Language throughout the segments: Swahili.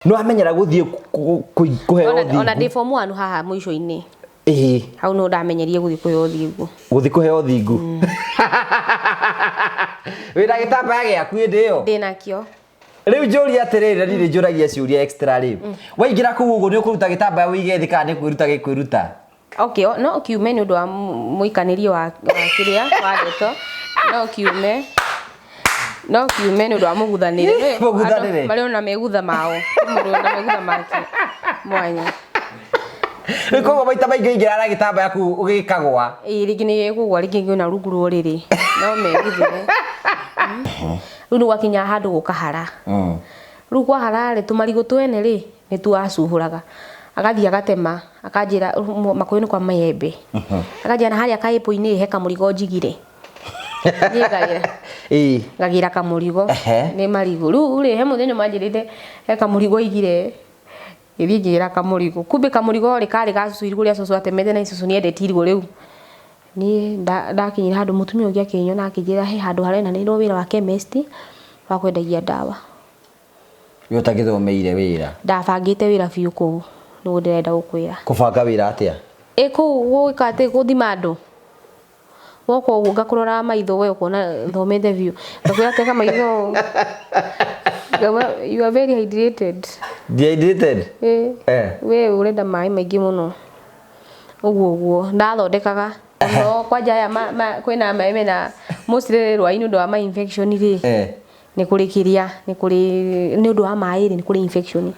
No amenyera guthie kuheo thigu ona ndi form 1 haha muico-ini hau no ndamenyerie guthie kuheo thigu kuheo thigu wira gitambaya giaku ndio ndinakio riu njuri atiriri riri njuragia ciuria extra riu waingira kuu uguo ni ukuruta gitambaya wige thi kana ni kwiruta gikwiruta okay no kiume ni undu wa muikanirio wa kiria wa ndeto no kiume ni undu wa muguthanire mari ona megutha mao mundu na megutha make mwanya Niko maita maingi ingira na gitamba yaku ugikagwa rigi ni gikugwa rigi ngina rungu ruriri no meguthire riu wakinya handu gukahara riu kwa harare tumarigo twene ri ni tuacuhuraga agathia agatema akanjira makoini kwa mayembe akajana haria kaipo-ini he kamurigo njigire ngagira kamurigo ni marigo riu he muthenya manjirite he kamurigo igire irigira kamurigo kumbe kamurigo rikari gacucu guria cucu atemete na icucu ni endete irigo riu ni ndakinyira handu mutumia ungi akinyona akijira he handu harena ni wira wa chemist wa kwendagia dawa yo takithomeire wira ndabangite wira biu ku no ndirenda gukwira kubanga wira atia ku gwikate kuthima andu woko ngakurora maitho we ukona thomete biu ndakwira teka maitho you are very hydrated we urenda mai maingi muno uguo ndathondekaga no kwanja ya kwina maime na mostly rwaini ndo ama infection ri ni kurikiria ni undu wa mai ni kuri infection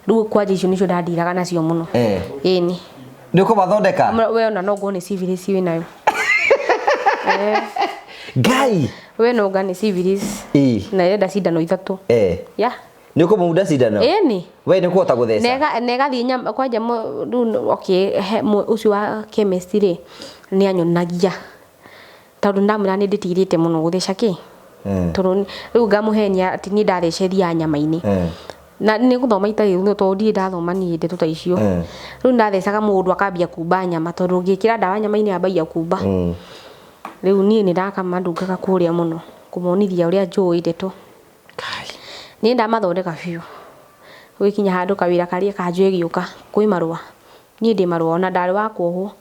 riu kwanja icio nicio ndandiraga nacio muno ni ndiko bathondeka we ona no ngone syphilis we nayo gai we no ngane syphilis na yenda cindano 3 ya niko muda cindano ni we niko ta gutheca nega thinya kwanja okay ucio wa chemist ri ni anyonagia tondu ndamura ni nditirite muno gutheca ki tondu riu ngamuhenia ati ni ndareceria nyama-ini na ni guthoma itari tondu ndi ndathoma ni ndeto ta icio riu ndathecaga mundu akambia kumba nyama tondu ngikira dawa nyama-ini ambagia kumba riu ni ndakama ndungaga kuria muno kumonithia uria njui ndeto ni ndamathondeka biu wikinya handu kawira karia kanjue giuka kwi marua ni ndi marua ona ndari wa kuohwo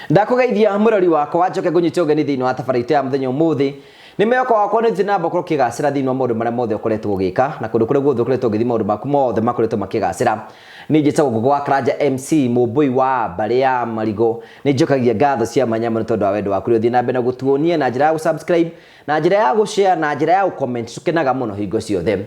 ndakugeithia murori wakwa njoke ngunyite ugeni thiini wa tabarite ya muthenya umuthi ni meoko wakwa ni thina mbakoro kigacira thiini wa maundu maria mothe ukoretwo ugika na kundu kuria guothe ukoretwo ugithi maundu maku mothe makoretwo makigacira ni njitagwo Gogo wa Karanja MC mumbui wa mbari ya marigo ni njokagia ngatho cia manyama ni tondu wa wendo waku uthii na mbere gutuonia na njira ya gusubscribe na njira ya gushare na njira ya comment tukenaga muno hingo ciothe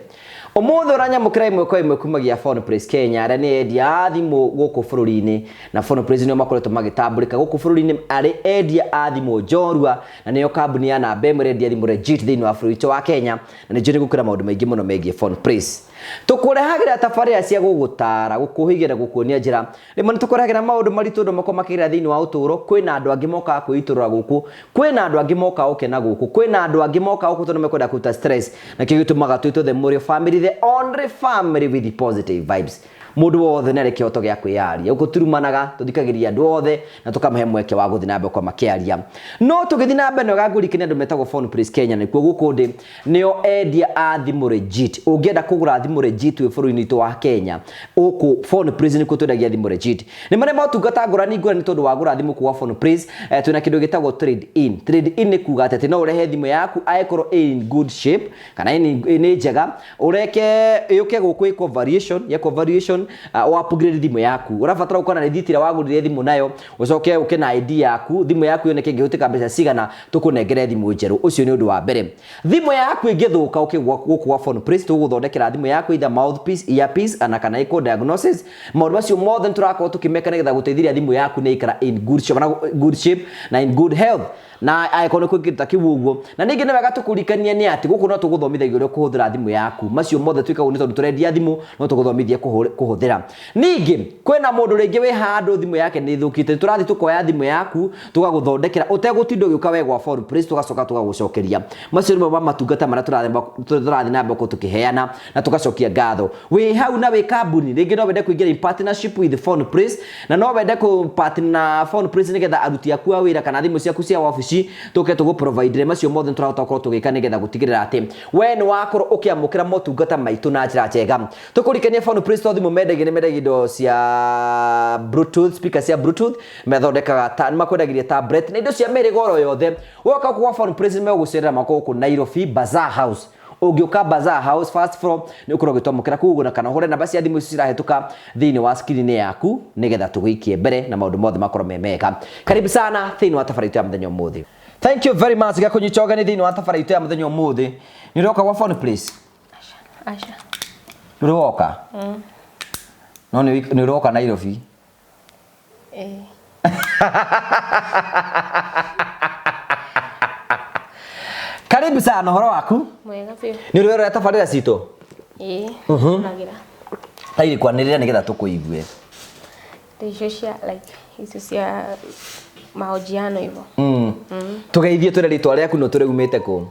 umuthi uranyamukira imwe kwa imwe kumagia Phone Praise Kenya aria ni endia thimu guku bururi-ini na Phone Praise nio makoretwo magitambulika guku bururi-ini ari endia a thimu njorua na niyo kambuni ya namba imwe endia thimu legit thiini wa bururi wa Kenya na njiri gukira maundu maingi muno megie Phone Praise tukurehagira tafaria cia gugutara gukuhigira gukuonia njira rimwe tukurehagira maundu maritu ndo mako makira thiini wa uturo kwina andu angi moka kwiturura guku kwina andu angi moka ukena guku kwina andu angi moka guku tondu mekwenda kuta stress na kigitumaga twito the Morio family the only family with the positive vibes mundu wothe nere kioto gia kwiaria uko turumanaga tuthikagiria andu othe na tukamahe mweke wa guthi nambe kwa makiaria no tugithi nambe no gagurikine andu metagwo Phone Praise Kenya ni kuo guku ndi nio endia a thimu legit ungienda kugura thimu legit we bururi-ini tu wa Kenya uku Phone Praise ni kutudagia thimu legit ni mane motungata ngurani ngurani tondu wa gura thimu kuwa Phone Praise twina kindu gitagwo trade in ni kuga ati no urehe thimu yaku aikoro in good shape kana ni njega ureke yuke guku iko variation wa upgrade thimu yaku urabatara ukona reditira wagurire thimu nayo ucoke uke na ID yaku thimu yaku yoneke ngihutika mbeca cigana tukunengere thimu njeru ucio ni undu wa mbere thimu yaku ingithuka ukigwa guku wa Phone Praise tuguthondekera thimu yaku either mouthpiece earpiece ana kana iko diagnosis maundu macio mothe turakorwo tukimeka nigetha guteithiria thimu yaku ni ikara in good shape na in good health na aikone kwikita kiwugo na ningi ne wega tukurikania ni ati guku no tuguthomithagio uri kuhuthira thimu yaku macio mothe twika uni tondu turendia thimu no tuguthomithie kuhuthira ningi kwena mundu ringi we handu thimu yake ni thukite turathi tukoya thimu yaku tugaguthondekera utegutinda ugiuka we gwa phone place tugacoka tugagucokeria macio ni matungata mara turathi na mboko tukiheana na tugacokia ngatho we hau na we kambuni ringi no wende kuingira in partnership with the phone place na no wende ku partner phone place nigetha aruti aku a wira kana thimu ciaku cia wabici tuke tugu provide macio mothe turahota ko tugika nigetha gutigirira ati we ni wakoro ukiamukira motungata maitu na njira njega tukurikania phone place to thimu mendegi ni mendegi do cia bluetooth speaker cia bluetooth methondekaga ta makwendagiria tablet na indo cia mere goro yothe woka kwa phone place megucerera makoko Nairobi Bazaar House ugioka Bazaar House first floor ni ukoro gitomukira kugo na kana hore namba cia thimu cirahetuka thini wa screen yaku nigetha tugikie mbere na maundu mothe makoro memeka karibu sana thini wa tafari ya mthenyo muthi thank you very much gakunyichoga ni thini wa tafari ya mthenyo muthi ni roka wa phone please Asha ni roka no ni roka Nairobi karibu sana horo waku mwega pio ni rwero ya tafarira cito nagira tairi kwanirira nigetha tukuigue Tishoshia like hizo cia mahojiano hivyo tugeithie tore ritwa riaku no tureumite ku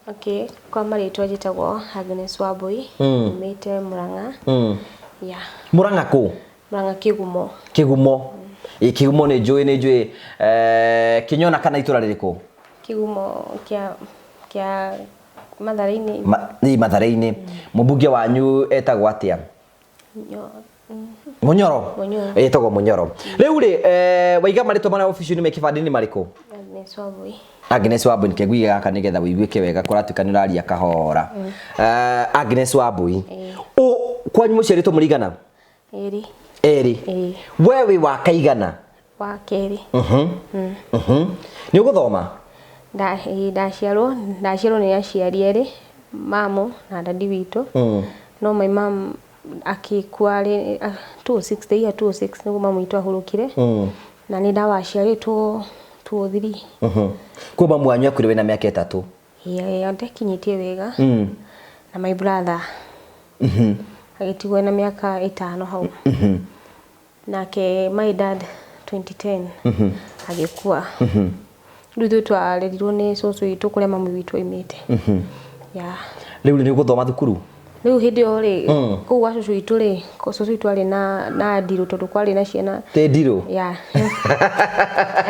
okay kwa maritwa jitagwo Agnes Wambui umite Murang'a ya Murang'a ku Murang'a Kigumo Kigumo ni njui kinyona kana itura ririko Kigumo kia Mathare-ini ni Mathare-ini mubunge wanyu etagwo atia Munyoro etagwo Munyoro riu ri waiga maritwa mara official ni mekibandini mariko Agnes Wambui nikegui gaka nigetha wiguike wega kuratuka ni uraria kahora Agnes Wambui kwanyu muciaritwo murigana eri wewe wa kaigana wa keri ni uguthoma ndaciarwo ni aciari eri mamu na dadi witu no my mom akikua ri 206 niguo mamu itu ahurukire na ni ndawa aciaritwo 203 kwa mamu wanyu akuriwe na miaka 3 ndekinyitie wega na my brother agitigwo na miaka 5 hau nake my dad 2010 agikua riu twarerirwo ni cucu itu kuria mamu witu imite ya riu ni guthoma thukuru riu hindi o ri ku wa cucu itu ri cucu itu ari na ndiru tondu kwari na ciana te ndiru ya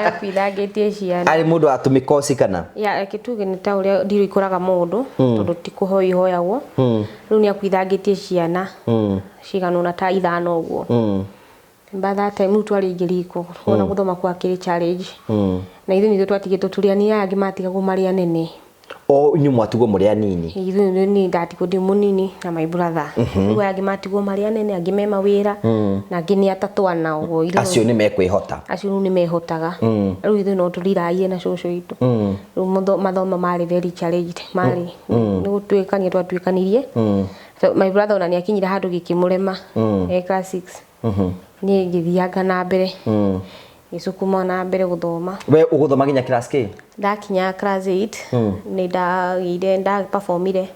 apithagitie ciana ari mundu atumika oci kana ya kituge ni ta uria ndiru ikuraga mundu tondu ti kuhoyagwo riu ni akwithagitie ciana ciganona ta 5 uguo by that time twari ngiriko ona guthoma kwa kiri challenge na ithu ni twatigitwo turiani yangi matigagwo mari anene o nyu mwatugo muri anini ithu ni ndatigwo ndi munini na my brother riu yangi matigwo mari anene angi me mawira na angi ni atatwana uguo acio ni mekwihota acio ni mehotaga riu ithu no turiraie na cucu itu riu mathomo mari very challenged mari ni gutwikania twatwikanirie my brother ona ni akinyira handu gikimurema class 6 ni ngithianga na mbere icukuma na mbere guthoma we uguthoma ginya class K ndakinya class 8 ni nda performire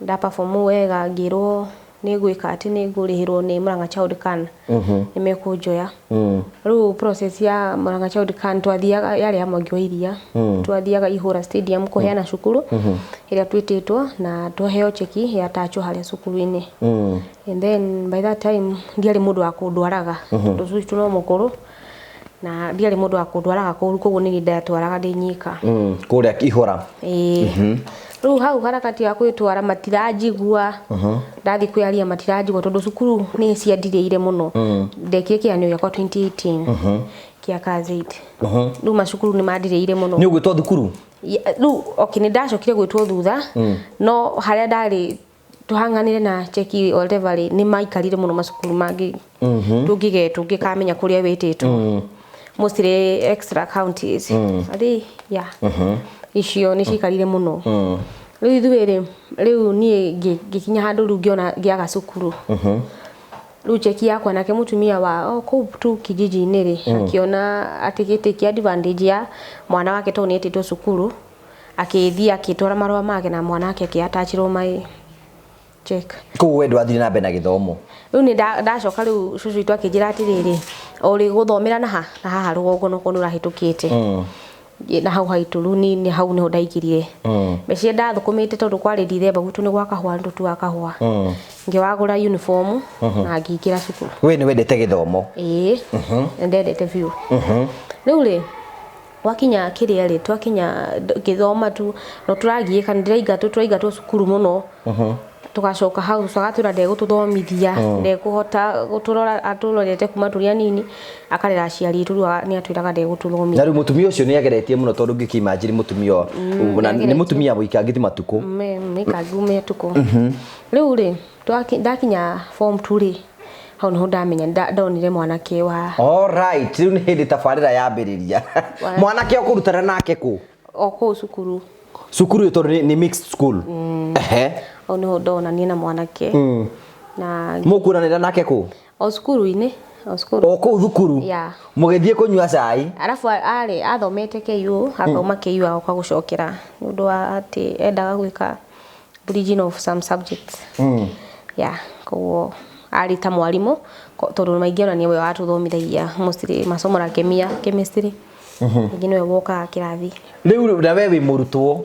nda perform wega ngirwo ni gwika ati ni ngurihirwo ni Murang'a Child Can ni mekunjoya riu process ya Murang'a Child Can twathiaga yari ya Mwangi wa Iria twathiaga Ihura Stadium kuheana cukuru iria twititwo na tuheo cheki ya tacho haria cukuru-ini and then by that time ndiari mundu wa kundwaraga tondu cucu no mukuru na ndiari mundu wa kundwaraga koguo ni ndatwaraga ndi nyika kuria Ihura riu hau harakati ya kwitwara matirajigua ndathi kwiaria matirajigua tondu cukuru ni ciandireire muno ndekire kianio yakwa 2018 kia kazi riu macukuru ni mandireire muno ni ugwitwo thukuru riu okay ni ndacokire gwitwo thutha no haria ndari tuhanganire na cheki whatever ni maikarire muno macukuru mangi tungikamenya kuria wititwo mostly extra counties ari ya icio ni cikarire muno riu ithuire riu nie gikinya handu riu ngiona giaga cukuru Riu cheki yakwa nake mutumia wa kuu tu kijiji-inĩ ri akiona atigĩtĩkia advantage ya mwana wake to nĩetĩtwo cukuru akĩthia akĩtwara marũa make na mwana wake akĩatachirwo my check kuu we ndwathire na mbere na gĩthomo riu ni ndacoka riu cucu itu akĩnjĩra atĩrĩrĩ ori gũthomera na haha rũgongo no kono rahĩtũkĩte na hau haitũ riu ni hau niho ndaingĩrire mbeca ndathukumĩte tondũ kwarĩ Dithemba gwitũ nĩ gwa kahũa ndutu wa kahũa ngĩwagũra uniform na ngĩingĩra cukuru we nĩ wendete gĩthomo ndendete biũ riu rĩ wakinya kĩrĩa rĩ twakinya gĩthoma tu no tũragiĩka ndĩraingatwo cukuru mũno tugacoka hau tugatwĩra ndegũtũthomithia ndekũhota gũtũrora atũrorete kuma tũrĩ anini akarera aciari tu nĩ atwĩraga ndegũtũthomithia na rĩu mũtumia ũcio nĩ ageretie mũno tondũ ngĩkĩmanjiri mũtumia nĩ mũtumia mũikangithi matukũ mũikangi matukũ rĩu rĩ ndakinya form 2 rĩ hau nĩho ndamenya ndonire mwanake wa alright rĩu nĩ hĩndĩ tabarĩra yambĩrĩria mwanake ũkũrutana nake kũ kũu cukuru tondũ nĩ mixed school hau nĩho ndonania na mwanake na mũkuranĩra nake kũ o cukuru-inĩ kũu thukuru mũgĩthiĩ kũnyua cai arabu athomete KU akauma KU agoka gũcokera nĩ ũndũ wa atĩ endaga gwĩka bridging of some subjects koguo ari ta mwarimũ tondũ maingĩ ona niwe watũthomithagia mostly masomo ya kemia chemistry ningĩ niwe wokaga kĩrathi rĩu na we wĩ mũrutwo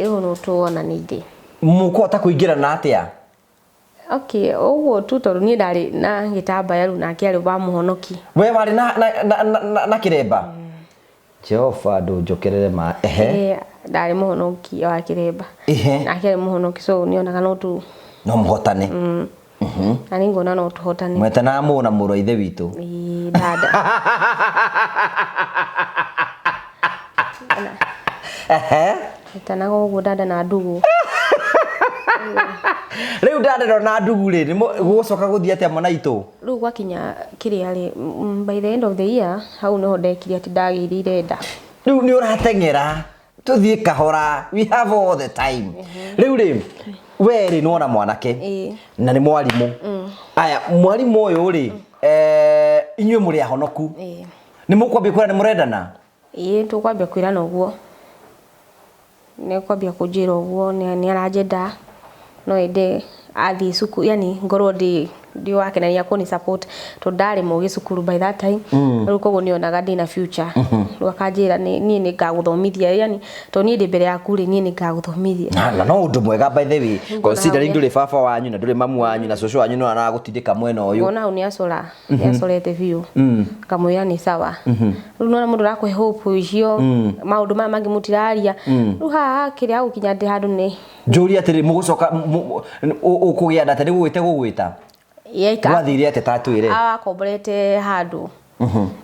rĩu no tuona nĩ ndĩ mũkũhota kũingĩra na atĩa ũguo tu tondũ niĩ ndarĩ na gĩtambaya rĩu nake arĩ wa mũhonoki we warĩ na kĩremba Jehova ndũnjokerere ma ndarĩ mũhonoki wa kĩremba nake arĩ mũhonoki so nĩonaga no mũhotane na nĩ ngona no tũhotane mwetanaga mũũ na mũrũ wa ithe witũ dada mwetanaga ũguo dada na ndugu rĩu dada na ndugu rĩ gũgũcoka gũthiĩ atĩa Mwanaitũ rĩu gwakinya kĩrĩa rĩ by the end of the year hau niho ndekire atĩ ndagĩrĩire nda rĩu nĩ ũrateng'era tũthiĩ kahora we have all the time rĩu rĩ we rĩ nĩwona mwanake na nĩ mwarimũ aya mwarimũ ũyũ rĩ inyuĩ mũrĩ ahonoku nĩ mũkwambia kwĩra nĩ mũrendana tũkwambia kwĩrana ũguo nĩ kwambia kũnjĩra ũguo nĩ aranjenda no ende athi cukuru yani ngorwo ndi wake na ya kuni support to ndarĩ mũgĩ cukuru by that time rĩu koguo nĩonaga ndĩna future rĩu akanjĩra niĩ nĩ ngagũthomithia yani to niĩ ndĩ mbere yaku rĩ niĩ nĩ ngagũthomithia na no ũndũ mwega by the way considering ndũrĩ baba wanyu na ndũrĩ mamu wanyu na cũcũ wanyu no aragũtindĩka mwena ũyũ ona nĩ acorete biũ ngamwĩra nĩ sawa rĩu nona mũndũ arakũhe hope icio maũndũ maya mangĩ mũtiraria rĩu haha kĩrĩa gũkinya ndĩ handũ nĩ njũria atĩrĩ mũgũcoka ũkũgĩa nda atĩ gũgwĩta wathire atĩ tatwĩre akomborete handũ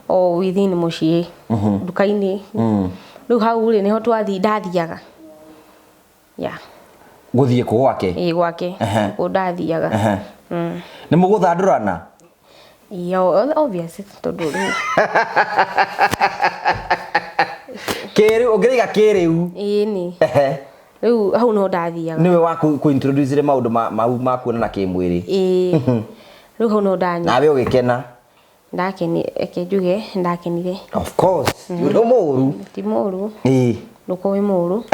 o within mũciĩ nduka-inĩ rĩu hau rĩ nĩho ndathiaga gũthiĩ kũ gwake gwake ndathiaga nĩ mũgũthandũrana obviously tondũ rĩu kĩrĩu ũngĩrĩga kĩrĩu nĩ rĩu hau no ndathiaga nĩwe wa kũ-introduce maũndũ mau ma kuonana kĩmwĩrĩ rĩu hau no ndanyua nawe ũgĩkena njuge ndakenire of course nĩ mũru ti mũru nũko wĩ mũru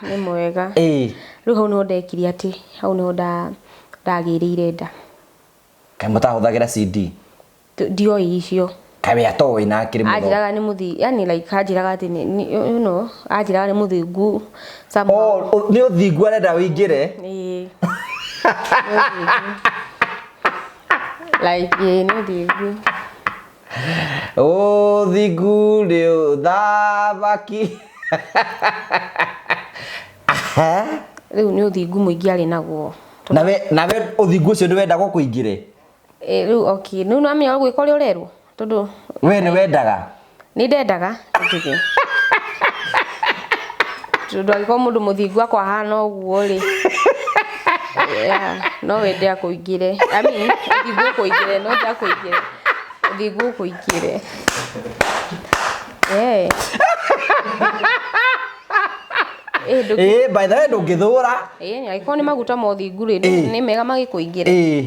nĩ mwega rĩu hau no ndekire atĩ hau no ndagĩrĩire nda kaĩ mũtahũthagĩra CD ndioi icio kaĩ atoĩ na akĩrĩ mũno anjĩraga nĩ mũthi yani like anjĩraga atĩ anjĩraga nĩ mũthingu nĩ ũthingu arenda ũingĩre like nĩ ũthingu ũthingu nĩ ũthamaki rĩu nĩ ũthingu mũingĩ arĩ naguo nawe ũthingu ũcio nĩwendagwo kũingĩre rĩu okay rĩu nĩwamenya gwĩka ũrĩa ũrerwo tondũ we nĩwendaga nĩ ndendaga njuge tondũ angĩkorwo mũndũ mũthingu akwa hana ũguo rĩ no wende akũingĩre ũthingu ũkũingĩre no ndakũingĩre ũthingu ũkũingĩre by the way ndũngĩthũra angĩkorwo nĩ maguta ma ũthingu rĩ nĩ mega magĩkũingĩre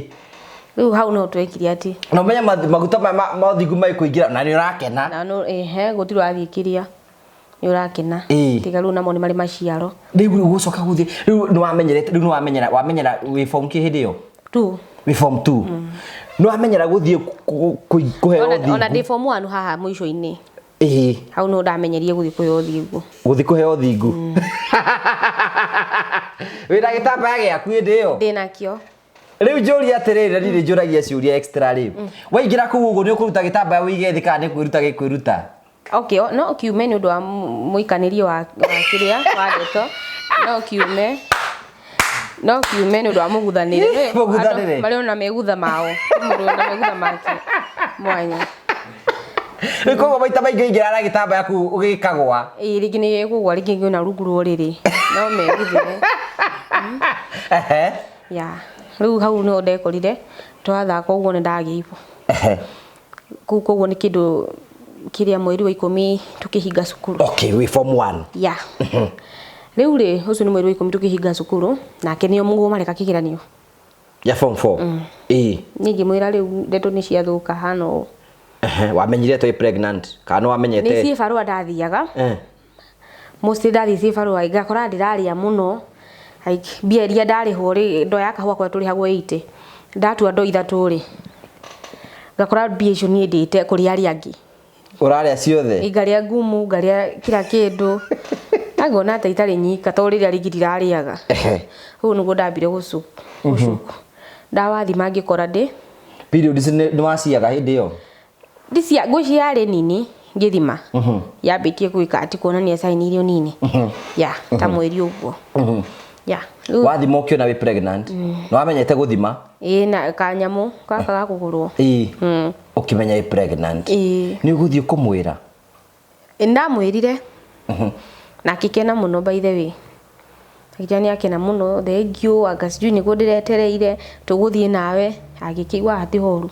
Riu hau no twekire ati no menya maguta ma thingu mai kuingira na ni urakena na no gutiro athikiria ni urakena tiga riu namo ni mari maciaro riu gucoka guthi riu ni wamenyera wi form ki hindi yo tu wi form 2 ni wamenyera guthi kuheo thingu ona ndi form 1 haha muico ini hau no ndamenyerie guthi kuheo thingu wira gitambaya giaku hindi yo ndinakio riu njuri atiriri na ndiri njuragia ciuria extra riu waingira kuu uguo ni ukuruta gitambaya wige thika ni kwiruta gikwiruta okay no kiume ni undu wa muikanirio wa kiria wa ndeto no kiume ni undu wa muguthanire bari ona megutha mao mundu na megutha make mwanya Niko maita maingi ingira na gitambaya ku ugikagwa rigi ni gikugwa rigi ngina rungu ruriri no meguthire ya riu hau no ndekorire twathaka uguo ni ndagiipo kuko ni kindu kiria mweri wa 10 tukihinga cukuru okay we form 1 ya riu ri ucio ni mweri wa 10 tukihinga cukuru nake nio mugo mareka kigiranio ya form 4 ningi mwira riu ndeto ni ciathuka hano wamenyire to pregnant kana wamenyete ni cibarua ndathiaga musti ndathi cibarua igakora ndiraria muno like bia iria ndarihwo ri ndo ya kahua kwa turihagwo 80 ndatua ndo ithatu ri ngakora bia icio ni ndite kuri ari angi uraria ciothe igaria ngumu ngaria kila kindu agona ata itari nyika to riria rigirira ariaga hu nugo ndambire gucuku ndawathi mangikora ndi period ni waciaga hindi yo ndisia ngwiciari nini ngithima yambitie gwika ati kuonania sign irio nini ya ta mweri uguo ya wathima ukio na we pregnant no wamenyete guthima na kanyamu kaka gakugurwo ukimenya we pregnant ni uguthie kumwira ndamwirire na kikena muno by the way akijani akena muno thank you agasiju ni gudiretereire tuguthie nawe agikigwa hati horu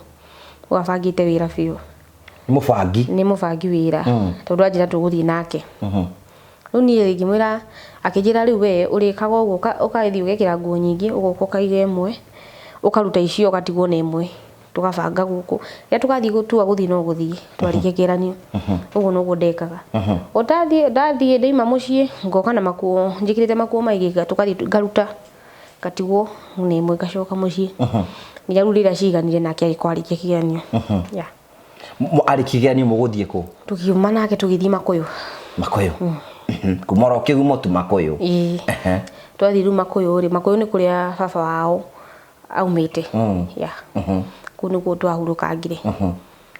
wabangite wira biu ni mubangi wira tondu ajira tuguthie nake riu ni ngimwira akijira riu we urikaga uguo ukathi ugekira nguo nyingi ugoka ukaiga imwe ukaruta icio ugatigwo na imwe tukabanga guku ya tukathi gutua guthi no guthi twarike kiranio uguo no gudekaga ndathie ndeima mucii ngoka na makuo njikirite makuo maigiga tukathi ngaruta katigwo na imwe gacoka mucii ni rurira ciganire nake agikwarike kiranio ya ari kiranio muguthie ku tukiuma nake tugithii makuyu kumora ukigumo tu makuyu twathi ru makuyu ni kuria baba wao aumite ya kunu ko twahurukangire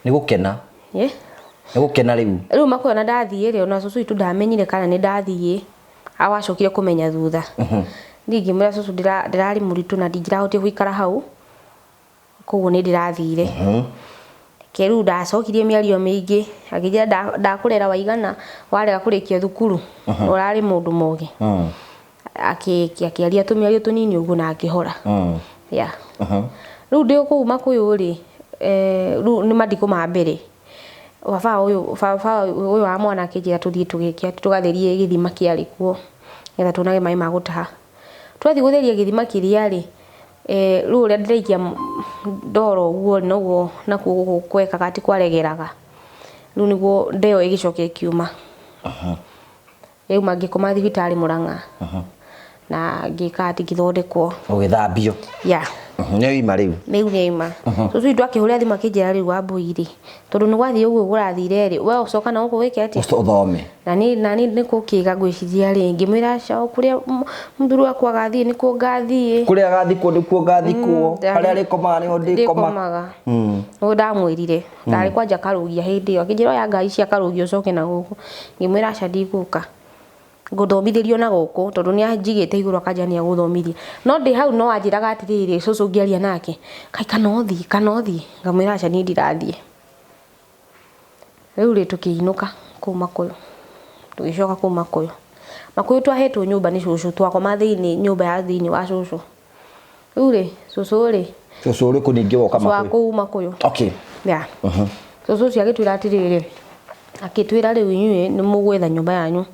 ni gukena ni gukena riu makuyu na ndathie ri ona cucu itu ndamenyire kana ni ndathie awacokire kumenya thutha ndingi mura cucu ndirari muritu na ndingirahotie guikara hau koguo ni ndirathire keru ndacokirie miario mingi akijira ndakurera waigana warega kurikia thukuru urari mundu moge akiaria tumiario tunini uguo na akihora ya riu ndi ku makuyu ri riu ni madiko ma mbere baba uyu wa mwana akijira tuthie tugikia tugatherie githima kiari kuo getha tunage mai ma gutaha twathi gutheria githima kiria ri riu ria ndiraikia ndoro uguo noguo nakuo kweka kati kwaregeraga riu niguo ndeo igicoke kiuma riu mangikoma thibitari Murang'a na ngikati githondekwo ugithambio ya ni ima riu ni ima cucu itu akihuria thimu akijira riu Wambui tondu ni gwathie uguo gurathire ri we ucoka na uko wike ati uthome na ni kukiga gwiciria ringi mwira cao kuria mthuru akwa gathie ni ku gathie kuria gathie ku ni ku gathie ku haria rikomaga ni ndikomaga no ndamwirire ndari kwanja karugia hindi yo akijira ya ngai cia karugia ucoke na guku ngimwira aca ndiguka nguthomithirio na guku tondu ni anjigite iguru akajania guthomithia no ndi hau no anjiraga atiriri cucu ngiaria nake kai kanothi ngamwira aca ni ndirathie riu ri tukiinuka ku makuyu tugicoka ku makuyu twahetwo nyumba ni cucu twakoma thiini nyumba ya thiini wa cucu riu ri cucu uri kuningi woka makuyu okay ya cucu cia gitwira atiriri akitwira riu inyue ni mugwetha nyumba yanyu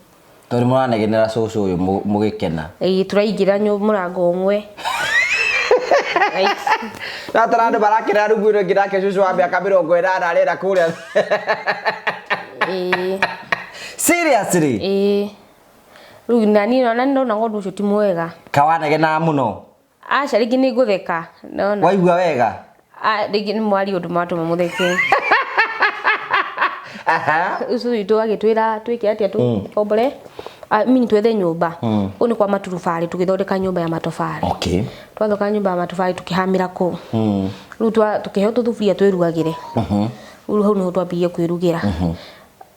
tori muranegenera cucu uyu mugikena turaingira murango umwe Na tarando barakira rungu ino ngirake cucu wa miaka 80 arera kuria. Seriously? Rĩu nani nona ndona ng'ondu ũcio ti mwega. Kawanage na muno. Aca rĩngĩ nĩ ngũtheka. Nona. Waigua wega? Rĩngĩ nĩ mwari ũndũ matũma mũtheke. Aha. Ucu witũ agĩtwĩra twĩke atĩa tũkombore. Mimi twethe nyũmba. Ũũ nĩ kwa maturubarĩ tũgĩthondeka nyũmba ya matofari. Okay. Twathondeka nyũmba ya matofari tũkĩhamĩra kũu. Rĩu tũkĩheo tũthuburia twĩrugagĩre. Rĩu hau nĩho twambirie kwĩrugĩra.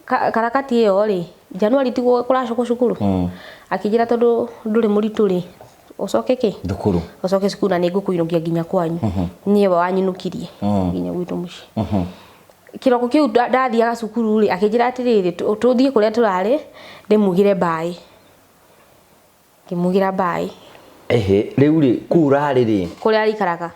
Karakati ĩyo rĩ, Januari tigwo kũracokwo cukuru. Akĩnjĩra tondũ ndũrĩ mũritũ rĩ, ũcoke kĩ? Thukuru. Ũcoke cukuru na nĩngũkũinũkia nginya kwanyu. Niĩ wanyinukirie nginya gwitũ mũciĩ. Kiroko kĩu ndathiaga cukuru rĩ, akĩnjĩra atĩrĩrĩ, tũthiĩ kũrĩa tũrarĩ, ndĩmugire mbaĩ. Ngĩmugira mbaĩ. Rĩu rĩ, kũu ũrarĩ rĩ? Kũrĩa arikaraga.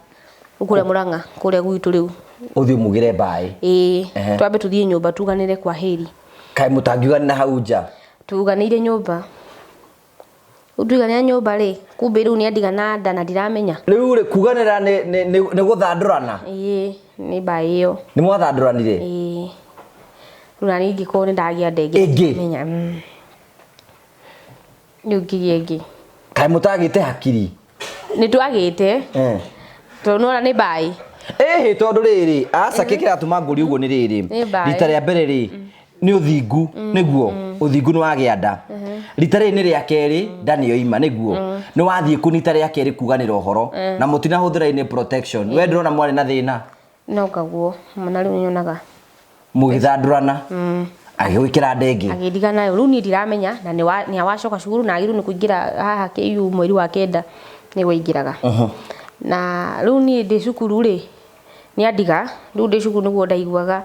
Kũrĩa Mũrang'a, kũrĩa gwitũ rĩu. Ũthiĩ umugire mbaĩ? Twambe tũthiĩ nyũmba tuganĩre kwa heri. Kaĩ mũtangiuganĩra hau nja? Tuganĩire nyũmba. Tuganĩra nyũmba rĩ, kumbe rĩu nĩandigana nda na ndiramenya. Rĩu rĩ, kuganĩra nĩ gũthandũrana? Nĩ mbaĩ ĩyo. Nĩ mwathandũranire? Rĩu nani ingĩkorwo nĩndagĩa nda ĩngĩ. Menya. Rĩu ngĩgĩa ĩngĩ. Kaĩ mũtagĩte hakiri? Nĩtwagĩte. Tondũ nĩwona nĩ mbaĩ. Tondũ rĩrĩ, aca kĩratũma ngũri ũguo nĩ rĩrĩ. Rita rĩa mbere rĩ, nĩ ũthingu, nĩguo ũthingu nĩwagĩa nda. Rita rĩrĩ nĩ rĩa kerĩ, nda nĩyoima, nĩguo nĩ wathiĩ kũ rita rĩa kerĩ kuganĩra ũhoro na mũtinahũthĩra ini protection. We ndĩrona mwarĩ na thĩna? No kaguo, mana rĩu nyonaga. Mũgĩthandũrana? Agĩgwĩkĩra nda ĩngĩ? Agĩndiga nayo, rĩu niĩ ndiramenya na nĩawacoka cukuru na agĩrĩirwo nĩ kũingĩra haha KU mweri wa 9 nĩguo aingĩraga. Na rĩu niĩ ndĩ cukuru rĩ, nĩandiga, rĩu ndĩ cukuru nĩguo ndaiguaga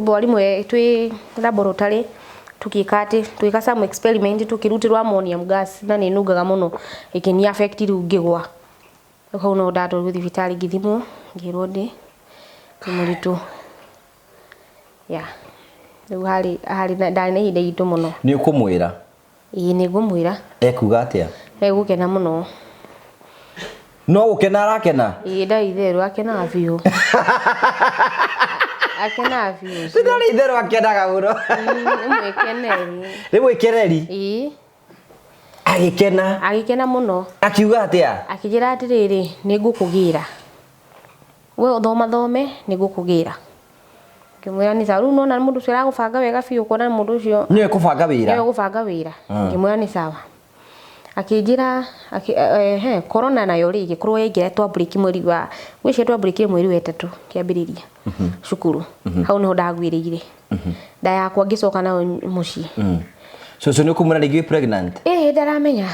mwarimũ twĩ laboratory tukĩka atĩ twĩka some experiment tukĩrutĩrwo ammonium gas na nĩ nungaga mũno ĩkĩni affect rĩu ngĩgwa. Hau no ndatwarwo thibitarĩ ngĩthimwo ngĩrwo ndĩ mũritũ. Rĩu harĩ ndarĩ na ihinda iritũ mũno. Nĩ ũkũmwĩra? Nĩ ngũmwĩra. Ekuga atĩa? Egũkena mũno. No gũkena arakena? Ndarĩ itherũ akenaga biũ. Akenaga biũ. Ndarĩ itherũ akenaga mũno. Nĩ mwĩkeneri? Agĩkena? Agĩkena mũno. Akiuga atĩa? Akĩnjĩra atĩrĩrĩ, nĩngũkũgĩra. We ũthome nĩngũkũgĩra. Ngĩmwĩra nĩ sawa, rĩu nona mũndũ ũcio aragũbanga wega biũ kuona mũndũ ũcio nĩwe kũbanga wĩra. Nĩwe gũbanga wĩra. Ngĩmwĩra nĩ sawa. Akĩnjĩra corona nayo rĩ ĩgĩkorwo yaingĩra twambũrĩki mweri wa gwĩcia twambũrĩkire mweri wa 3 kĩambĩrĩria cukuru. Hau niho ndagwĩrĩire. Nda yakwa ngĩcoka nayo mũciĩ. Cũcũ nĩ ũkũmwĩra nĩngĩ pregnant? Ndaramenya.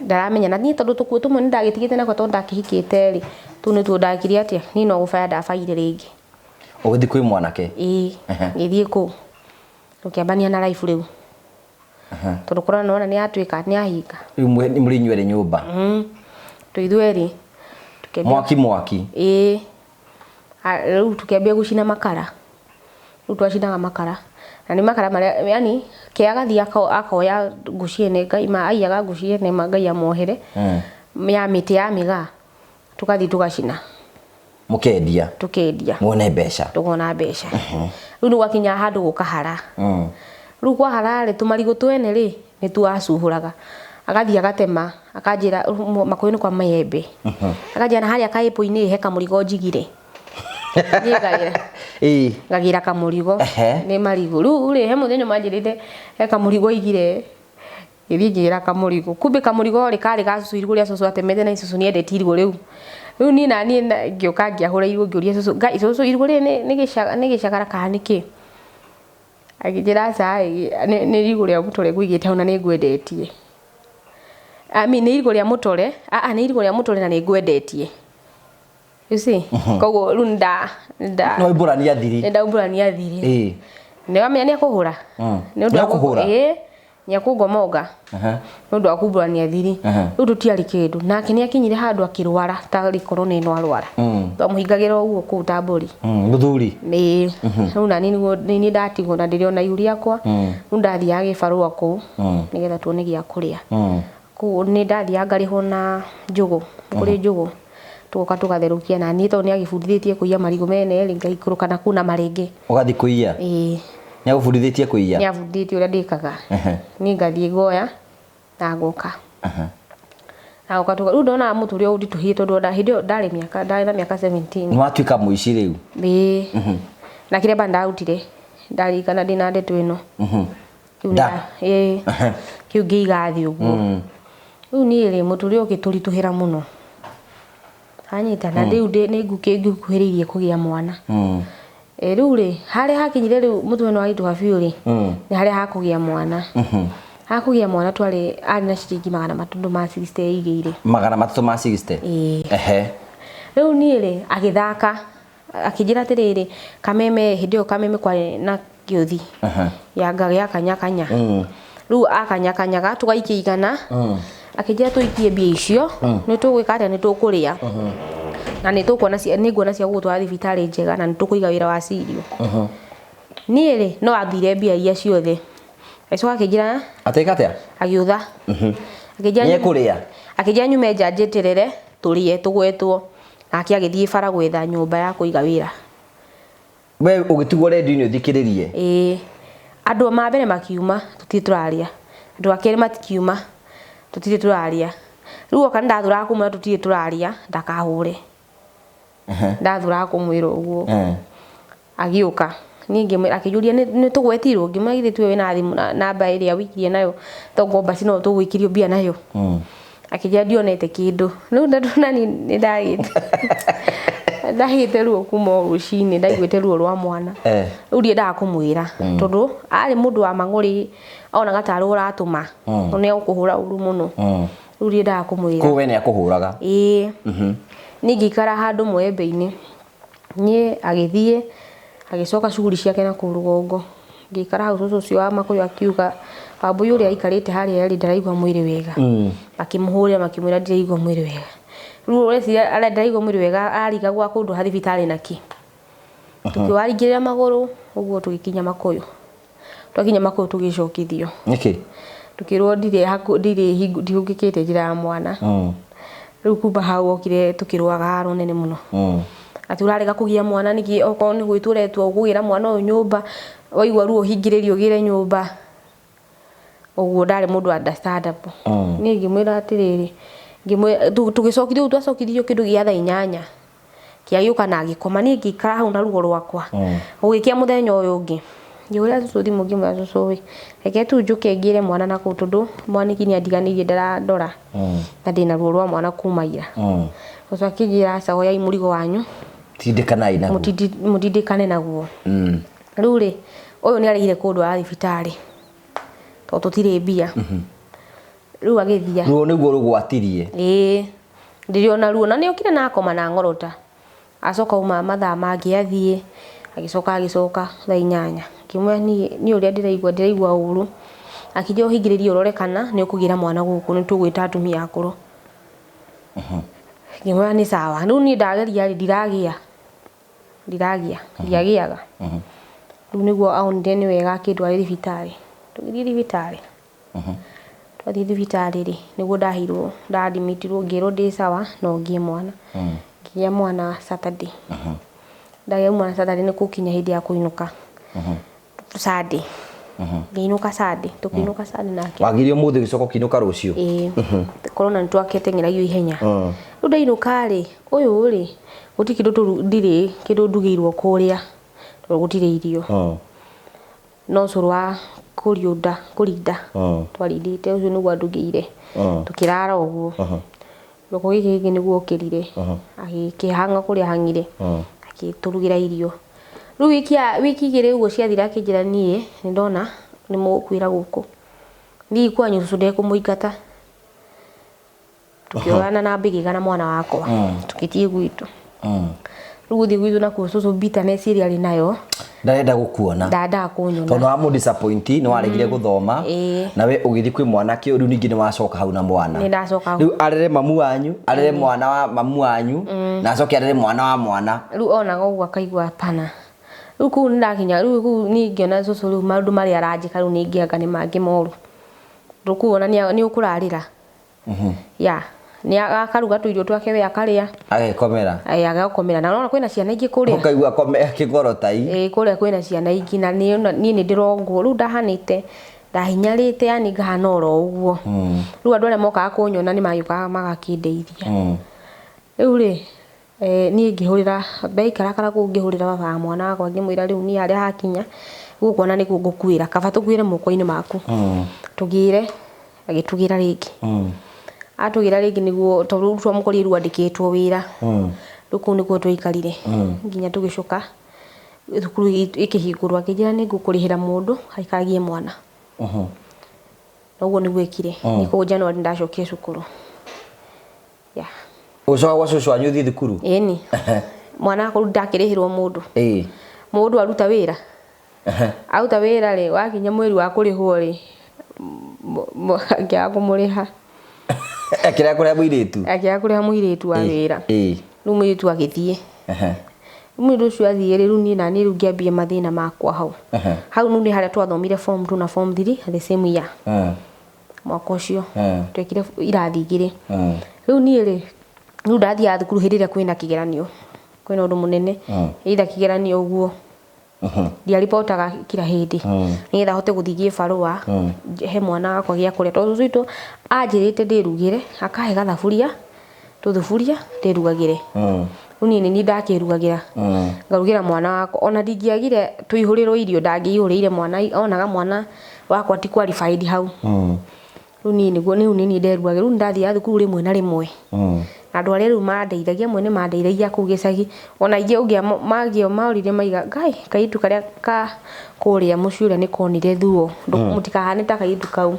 Ndaramenya na niĩ tondũ tũkuo tũmwe nĩndagĩtigĩte nakwa tondũ ndakĩhikĩte rĩ, tũu nĩtuo ndakire atĩa niĩ no gũbaya ndabaire rĩngĩ. Ũgĩthiĩ kwĩ mwanake? Ngĩthiĩ kũu tũkĩambania na life rĩu. Tondũ korona nona nĩatuĩka nĩahinga. Rĩu mũrĩ inyuerĩ nyũmba? Tũithuerĩ. Mwaki? Rĩu tukĩambia gũcina makara. Rĩu twacinaga makara. Na nĩ makara marĩa yani kĩagathiĩ akoya ngũciene Ngai aiyaga ngũciene Ngai amohere. Ya mĩtĩ ya mĩgaa. Tukathiĩ tugacina. Mũkendia? Tukendia. Muone mbeca? Tũkona mbeca. Rĩu nĩ gwakinya handũ gũkahara. Rĩu kwahara rĩ tũmarigũ twene rĩ nĩtuacuhũraga. Agathiĩ agatema akanjĩra makoini kwa maembe. Akanjĩra na harĩa kaĩpũ-inĩ he kamũrigo njigire. Niĩ ngagira kamũrigo nĩ marigũ. Rĩu rĩ he mũthenya manjĩrĩte he kamũrigo igire. Gĩthiĩ ngĩra kamũrigo. Kumbe kamũrigo rĩ karĩ ga cucu irigũ rĩa cucu atemete na cucu nĩendete irigũ rĩu. Rĩu niĩ na niĩ ngĩũka ngĩahũra irigũ ngĩũria cucu, Ngai cucu irigũ rĩ nĩ gĩcagara kana nĩkĩ? Akĩnjĩra aca nĩ irigũ rĩa mũtore ngũigĩte hau na nĩngwendetie. Nĩ irigũ rĩa mũtore, nĩ irigũ rĩa mũtore na nĩngwendetie. You see? Koguo rĩu no imbũrania thiri. Nĩndaumbũrania thiri. Nĩwamenya nĩakũhũra? Nĩakũhũra? Nĩakũngomonga. Nĩũndũ wa kumbũrania thiri. Rĩu tũtiarĩ kĩndũ. Nake nĩakinyire handũ akĩrwara tarĩ korona ĩno arwara. Twamũhingagĩra ũguo kũu Tambũri. Mũthuri? Rĩu nani nĩ ndatigwo na ndĩrĩ ona ihu rĩakwa. Rĩu ndathiaga gĩbarũa kũu nĩgetha tuone gĩa kũrĩa. ku ni ndathia ngarihwo na njugu kuri njugu tugoka tugatherukia na ni to ni agibundithĩtie kuiya marigo mene ri ngaikũrũka na kuna marenge ugathi kuiya ni agibundithĩtie kuiya ni abundithĩtie uria ndikaga ni ngathie ngoya na ngoka na ngoka riu ndona mũtũrĩ ũndituhie tondu hĩndĩ ndarĩ na mĩaka 17 ni watuĩka mũici rĩu na kĩrĩa ba ndarutire ndarikana ndina ndeto ĩno kiu ngĩigathi ũguo rĩu niĩ rĩ mũtũrĩ ũgĩtũritũhĩra mũno hanyita na rĩu nĩ ngũkuhĩrĩirie kũgĩa mwana rĩu rĩ harĩa hakinyire rĩu mũtũrĩ no aritũha biũ rĩ nĩ harĩa hakũgĩa mwana hakũgĩa mwana twarĩ arĩ na ciringi 300 ma 60 igĩire 300 ma 60 rĩu niĩ rĩ agĩthaka akĩnjĩra atĩrĩrĩ kameme hĩndĩ ĩyo kameme kwarĩ na gĩũthi yanga gĩa kanyakanya rĩu akanyakanyaga tũgaikia igana akĩnjĩra tũikie mbia icio nĩ tũgwĩka atĩa nĩ tũkũrĩa na nĩ tũkuona nĩ nguona cia gũtwara thibitarĩ njega na nĩ tũkũiga wĩra wa cirio niĩ rĩ no athire mbia iria ciothe aicoka akĩnjĩra ateka atĩa agĩũtha akĩnjĩra nyume nja njĩtĩrĩre tũrĩe tũgwetwo nake agĩthiĩ bara gwetha nyũmba ya kũiga wĩra we ũgĩtigwo redio-inĩ ũthikĩrĩrie andũ ma mbere makiuma tũtirĩ tũraria andũ a kerĩ matikiuma tũtirĩ tũraria rĩu oka ndathũraga kũmwĩra tũtirĩ tũraria ndakahũre ndathũraga kũmwĩra ũguo agĩũka ningĩ akĩjũria nĩ tũgwetirwo ngĩmwĩra githĩ tuwe wĩna thimũ namba ĩrĩa wikirie nayo to ngomba cino tũgwĩkirio mbia nayo akĩnjĩra ndionete kĩndũ rĩu ndona nĩ ndagĩte ruo kuma rũcinĩ ndaiguĩte ruo rwa mwana rĩu ndiendaga kũmwĩra tondũ arĩ mũndũ wa mang'ũrĩ onaga tarĩ ũratũma nĩ egũkũhũra ũru mũno rĩu ndiendaga kũmwĩra kũu we nĩ akũhũraga niĩ ngĩikara handũ mwembe-inĩ niĩ agĩthiĩ agĩcoka cuguri ciake na kũu rũgongo ngĩikara hau cũcũ ũcio wa Makũyũ akiuga Wambũi ũrĩa aikarĩte harĩa rĩ ndaraigua mwĩrĩ wega akĩmũhũrĩra makĩmwĩra ndiraigua mwĩrĩ wega rĩu ũreciria arĩa ndaraigua mwĩrĩ wega arigagwo kũndũ thibitarĩ naki tũkĩwaringĩrĩra magũrũ ũguo tũgĩkinya Makũyũ twakinya Makũyũ tũgĩcokithio nĩkĩ tukĩrwo ndiũngĩkĩte njĩra ya mwana rĩu kuma hau okire tũkĩrwaga haro nene mũno atũrarega kũgia mwana nĩkĩ okorwo nĩ gwĩtũretwo gũgĩra mwana ũyũ nyũmba waigua ruo hingĩrĩrio gĩre nyũmba ũguo ndarĩ mũndũ understandable niĩ ngĩmwĩra atĩrĩrĩ tũgĩcokithio twacokithio kĩndũ gĩa thaa 8 kĩagĩũka na agĩkoma niĩ ngĩikara hau na ruo rwakwa ũgĩkia mũthenya ũyũ ũngĩ ngĩũrĩa cũcũ thimũ ngĩmwĩra cũcũ reke tu njũke ngĩre mwana na kũu tondũ mwaniki nĩ andiganĩirie ndarandora na ndĩna ruo rwa mwana kuma ira cũcũ akĩnjĩra aca oyai mũrigo wanyu tindĩkanai naguo mũtindĩkane naguo rĩu rĩ ũyũ nĩ arĩire kũndwara thibitarĩ tondũ tũtirĩ mbia rĩu agĩthia ruo nĩguo rũgwatirie ndĩrĩona ruo na nĩokire na akoma na ng'orota acoka uma mathaa mangĩ athiĩ agĩcoka thaa 8 ngĩmwĩra niĩ ũrĩa ndĩraigua ũru akĩnjĩra ũhingĩrĩrie ũrore kana nĩ ũkũgĩra mwana gũkũ nĩ tũgwĩta atumia akũrũ ngĩmwĩra nĩ sawa rĩu niĩ ndageria ndiagĩaga rĩu nĩguo aonire nĩ wega akĩndware thibitarĩ tũgĩthiĩ thibitarĩ twathiĩ thibitarĩ rĩ nĩguo ndadimitirwo ngĩrwo ndĩ sawa no ngĩe mwana ngĩgĩa mwana Saturday ndagĩa mwana Saturday nĩ gũkinya hĩndĩ ya kũinũka Sunday ngĩinũka Sunday tũkĩinũka Sunday nake wagirio mũthĩ gĩcoko kĩinũka rũciũ korona nĩ twakĩteng'eragio ihenya rĩu ndainũka rĩ ũyũ rĩ gũtirĩ kĩndũ ndirĩ kĩndũ ndugĩirwo kũrĩa tondũ gũtirĩ irio no cũrũ wa kũrinda twarindĩte ũcio nĩguo andugĩire tũkĩrara ũguo rũkũ gĩkĩ nĩguo okĩrire agĩkĩhanga kũrĩa hangire akĩtũrugĩra irio rĩu wiki igĩrĩ ũguo ciathira akĩnjĩra niĩ nĩ ndona nĩ mũgũkuĩra gũkũ thiĩ kwanyu cũcũ ndekũmũingata tukĩoyana na mbĩgĩga na mwana wakwa tũgĩthiĩ gwitũ rĩu gũthiĩ gwitũ nakuo cũcũ bitterness ĩrĩa arĩ nayo ndarenda gũkuona ndandaga kũnyona tondũ wa mũdisappoint nĩ waregire gũthoma nawe ũgĩthiĩ kwĩ mwanake rĩu ningĩ nĩ wacoka hau na mwana nĩ ndacoka hau rĩu arere mamu wanyu arere mwana wa mamu wanyu na acoke arere mwana wa mwana rĩu onaga ũguo akaigua pana rĩu kũu nĩ ndakinya rĩu kũu niĩ ngĩona cũcũ rĩu maũndũ marĩa aranjĩka rĩu nĩ ngĩanga nĩ mangĩ moru rĩu kuona nĩ ũkũrarĩra ya ni akaruga tuirio twake we akaria agekomera agakomera na unaona kwina ciana ingi kuria ukaigua kome kigoro tai kuria kwina ciana ingi na ni ndirongo ru ndahanite ndahinyarite yani ngahana oro uguo ru andu aria mokaga kunyona ni mayukaga magakindeithia riu ri ni ngihurira beikarakara ku ngihurira baba mwana wakwa ngimwira riu ni aria hakinya gukuona ni ngukwira kaba tukwire moko-ini maku tugire agitugira ringi atugira ringi niguo tondu twamukori ru andikitwo wira ruku niguo twikarire nginya tugicoka thukuru ikihingurwa akijira ni ngukurihira mundu aikaragie mwana noguo niguo ekire niko January ndacokie cukuru ya ucoka gwa cucu wanyu thi thukuru ni mwana akuru ndakirihirwo mundu mundu aruta wira auta wira ri wakinya mweri wa kurihwo ri akia kumuriha akira kuria muiritu wa wira ru muiritu agithie mundu ucio athie riu ni na ni ru ngiambia mathina makwa hau nu ni haria twathomire form 2 na form 3 the same year mwaka ucio twekire irathi igiri riu ni ri nu ndathia thukuru hindi ria kwina kigeranio kwina undu munene either kigeranio uguo dia reportaga kila hindi nigetha hote guthigie barua he mwana wakwa gia kuria tondu cito anjirite ndirugire akahe gathaburia tuthuburia ndirugagire uni ni ndakirugagira ngarugira mwana wakwa ona ndingiagire tuihurirwo irio ndangihurire mwana onaga mwana wakwa ti qualified hau uni niguo ni nderugagira ru ndathia thukuru rimwe na rimwe andu aria riu mandeithagia mwene mandeithagia ku gicagi ona ingi ungia magio maurire maiga ngai kaitu karia ka kuria muci uria ni konire thuo mutikahane ta kaitu kau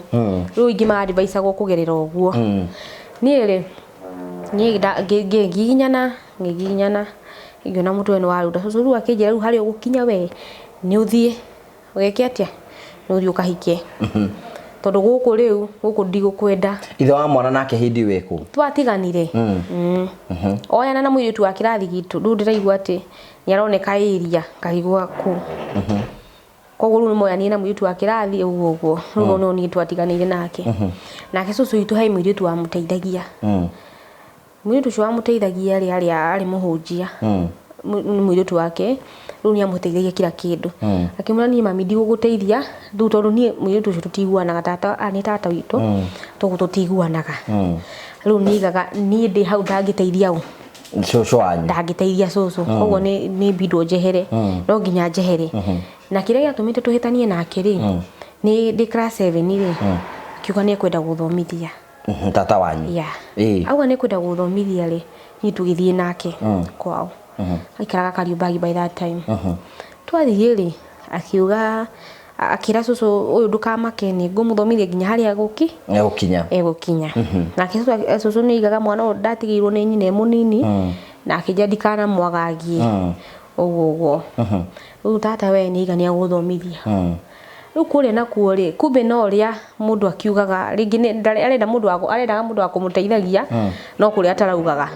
riu ingi ma advice go kugerera uguo ni ri ni ngiginyana ngiona mutu wenu waruta cucu akinjira riu hari ugukinya we ni uthie ugeke atia ni uthie ukahike tondu guku riu guku ndigukwenda ithe wa mwana nake hindi weku twatiganire oyana na muiritu wa kirathi gitu ndu ndiraigua ati ni aroneka area kaigua ku koguo ru ni moyani na muiritu wa kirathi uguo ru no ni twatiganire nake nake cucu itu hai muiritu wa muteithagia muiritu ucio wa muteithagia ari muhunjia muiritu wake ru ni amuteithagia kila kindu akimura ni mami ndiguguteithia ndu tondu ni muiritu ucio tutiguanaga tata ani tata witu tutiguanaga ru nigaga ni ndi hau ndangiteithia u cucu wanyu ndangiteithia cucu koguo ni bindo njehere no nginya njehere na kiria giatumite tuhitanie nake ri ni ndi class 7 ri kiuga ni kwenda guthomithia tata wanyu auga ni kwenda guthomithia ri ni tugithie nake kwao aikaraga Kariubangi by that time twathie ri akiuga akira cucu uyu ndukamake ni ngumuthomithia nginya haria egukinya na cucu ni igaga mwana uyu ndatigirwo ni nyine munini na akija ndikana mwagagie uguo riu tata we ni igania guthomithia riu kuria nakuo ri kumbe no ria mundu akiugaga ringi ni arenda mundu wa kumuteithagia no kuria ataraugaga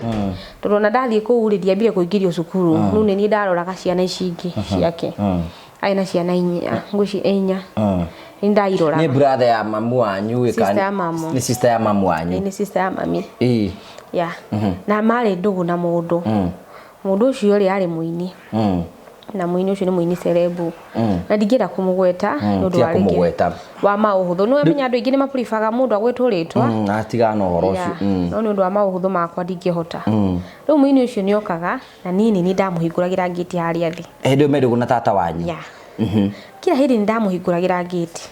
tondu na ndathie ku ri ndiambire kuingirio cukuru riu ni ndaroraga ciana ici ingi ciake aina ciana inya nguci enya ni ndairora ni brother ya mamu wanyu ni sister ya mamu wanyu ni sister ya mami ya na mari ndugu na mundu ucio ri ari muini na muini ucio ni muini cerebu na ndingira kumugweta nundu wa ringi wa mauhuthu no menya andu ingi ni maprefaga mundu agwetwo ritwa atiga no horo ucio no nundu wa mauhuthu makwa ndingihota riu muini ucio ni okaga na nini ni ndamuhinguragira ngiti haria thi ndio medu na tata wanyu kila hindi ni ndamuhinguragira ngiti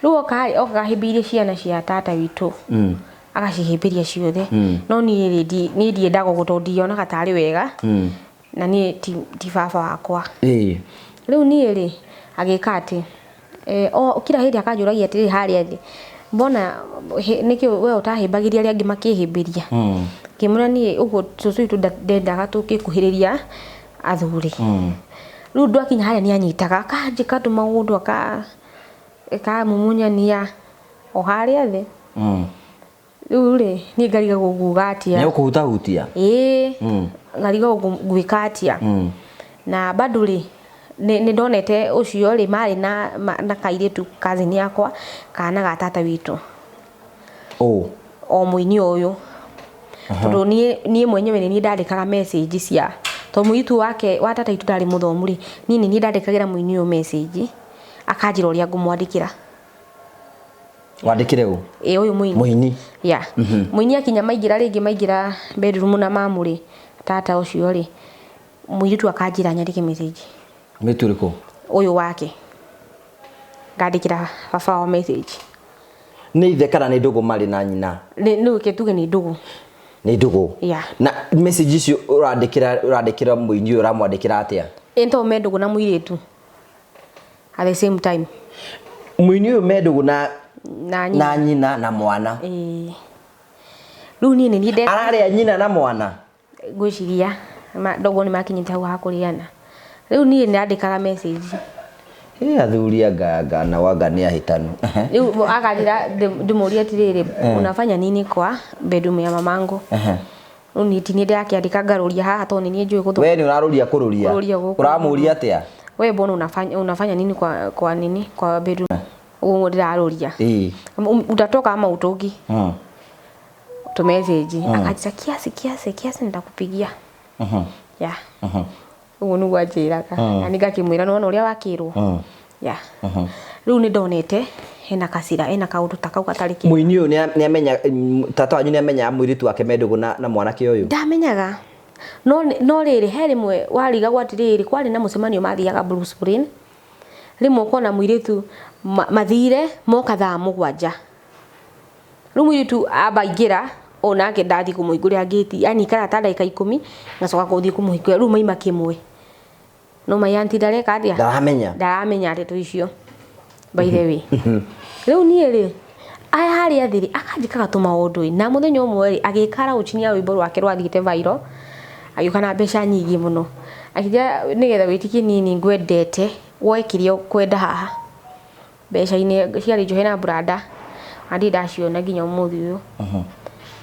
riu okaga himbirie ciana cia tata witu agacihimbiria ciothe no ni ndiendaga gutondio na gatari wega na ni ti baba wakwa riu ni ri agika ati kila hindi akanjuragia ati haria thi mbona niki we utahimbagiria aria angi makihimbiria kimura ni uguo cucu itu ndendaga tukikuhiriria athuri riu ndu akinya haria ni anyitaga akanjika tu maundu aka mumunyania o haria thi riu ri ni ngariga guguga atia ni ukuhutahutia ngariga gwika atia na bado ri ni ndonete ucio ri mari na kairitu cousin yakwa kana ga tata witu o muini uyu tondu nie mwenyewe ni ndandikaga message cia to muitu wake wa tata itu ndari muthomu ri ni ndandikagira muini uyu message akanjira uria ngumwandikira wandikire u uyu muini ya muini akinya maingira bedroom na mamu ri tata ucio ri muitu akanjira nyandike message mituriko uyu wake ngandikira baba wa message ni ithe kana ni ndugu mari na nyina ni ketuge ni ndugu yeah. Na message icio urandikira muini uramwandikira atia ento me ndugu na muiretu at the same time muini uyu me ndugu na nyina na mwana riu ni ndenda arare nyina na mwana gwiciria ndogo ni makinyita hau hakuriana riu ni ndandikaga message athuria nganga na waga ni ahitanu riu akalira ndimuria tiriri unafanya nini kwa bedroom ya mamangu ni tinide yake andika garuria haha to ni njui kutu wewe ni uraruria kururia uramuria atia wewe mbona unafanya nini kwa nini kwa bedroom ndiraruria utatoka ama utoki to message akacha kiasi nitakupigia ya ugu ni gwajiraga na nigakimwira nona uria wakirwo ya riu ni ndonete hena kasira hena kaundu takau gatariki muini uyu ni amenya tata wanyu ni amenya muiritu wake mendugu na mwanake uyu ndamenyaga no riri he rimwe wariga gwatiriri kwari na mucemanio mathiaga Blue Spring rimwe kona muiritu mathire moka thaa 7 riu muiritu abaingira onake ndathi kumuinguria gate yani kara ta ndagika 10 ngacoka kuthii kumuhinguria riu maima kimwe no mayanti ndareka atia ndaramenya atetu icio by the way riu nie ri aya hari athiri akanjikaga tumaundu na muthenya umwe ri agikara uchinia rwimbo rwake rwathite viral agikana mbeca nyingi muno akija nigetha witikie nini ngwendete woikirio kwenda haha mbeca-ini ciari njohe na brada andi ndaciona nginya umuthi uyu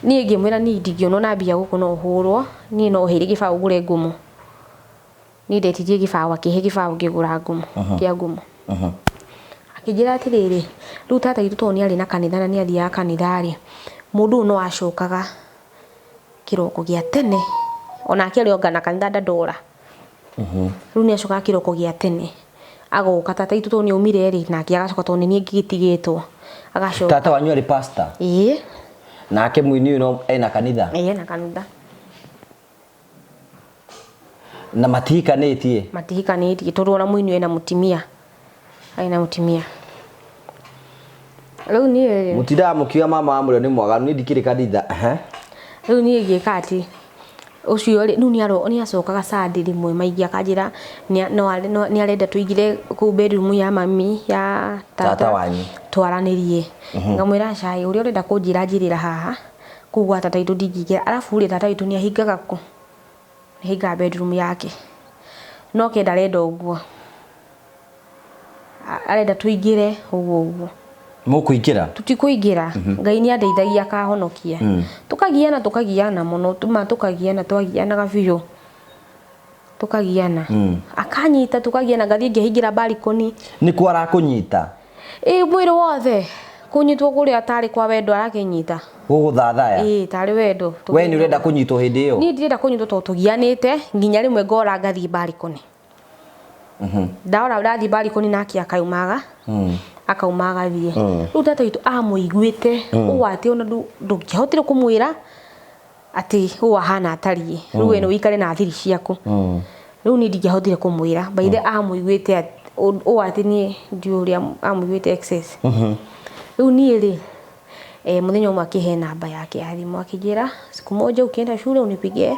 nie ngimwira ni ndingiono na mbia guku no hurwo nie no hiri gibao ngure ngumu ni ndetirie gibao akihe gibao ngigura ngumu kia ngumu akijira atiriri riu tata itu to ni ari na kanitha na ni athia kanitha ri mundu no acokaga kiroko gia tene ona akiri ongana kanitha ndandora riu ni acokaga kiroko gia tene agoka tata itu to ni umire ri na akiagacoka to ni ngitigitwo agacoka tata wanyu ari pastor nake muini uyu no ena kanitha ena kanitha na matihikanitie tondu ona muini ena mutimia aina mutimia riu ni mutida mukiwa mama amuri ni mwaganu ni ndikiri kanitha riu ni ngika ati ucio ri nu ni acokaga Sunday rimwe maigi akanjira ni arenda tuigire ku bedroom ya mami ya tata wanyu twaranirie ngamwira cai uri urenda kunjira haha kugwa tata itu ndingigira alafu uri tata itu ni ahingaga ku hinga bedroom yake no ke ndarenda uguo arenda tuigire uguo mukuingira tutikuingira ngai ni andeithagia akahonokia tukagiana muno tukagiana twagianaga biu tukagiana akanyita tukagiana ngathie ngihingira balcony ni kwara kunyita mwiri wothe kunyitwo kuria atari kwa wendo arakinyita guguthathaya tari wendo we ni urenda kunyitwo hindi iyo ni ndirenda kunyitwo to tugianite nginya rimwe ngora ngathie balcony ndaora urathi balcony naki akaumaga akaumaga thie riu tata itu amuiguite ugwati ona ndungihotire kumwira ati uwa hana atarie riu eno wikare na thiri ciaku riu ni ndingihotire kumwira baithe amuiguite ugwati ni ndiuria amuiguite excess riu ni ri muthenya umwe akihe namba yake ya thimu akijira siku moja ukienda shule unipigie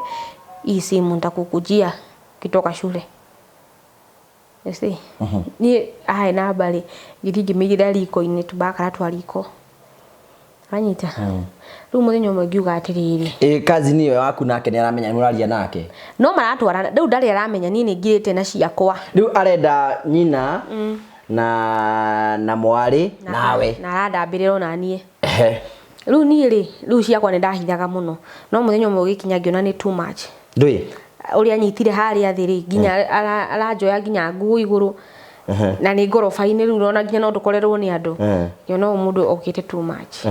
hii simu nitakukujia kitoka shule ni ai na bali ngithigi migira riko ini tubakara twariko anyita riu muthenya umwe ngiuga atiriri kazi niyo waku nake ni aramenya muraria nake no maratwara riu ndari aramenya ni ngirite na ciakwa riu arenda nyina na mwari nawe na arandambirira na nie riu ni riu ciakwa ni ndahithaga muno no muthenya umwe ugikinya ngiona ni too much ndui uri anyitire haria thiri ginya aranjoya ginya nguo iguru na ni ngorofa-ini riu urona ginya no ndukorerwo ni andu ngiona mundu okite too much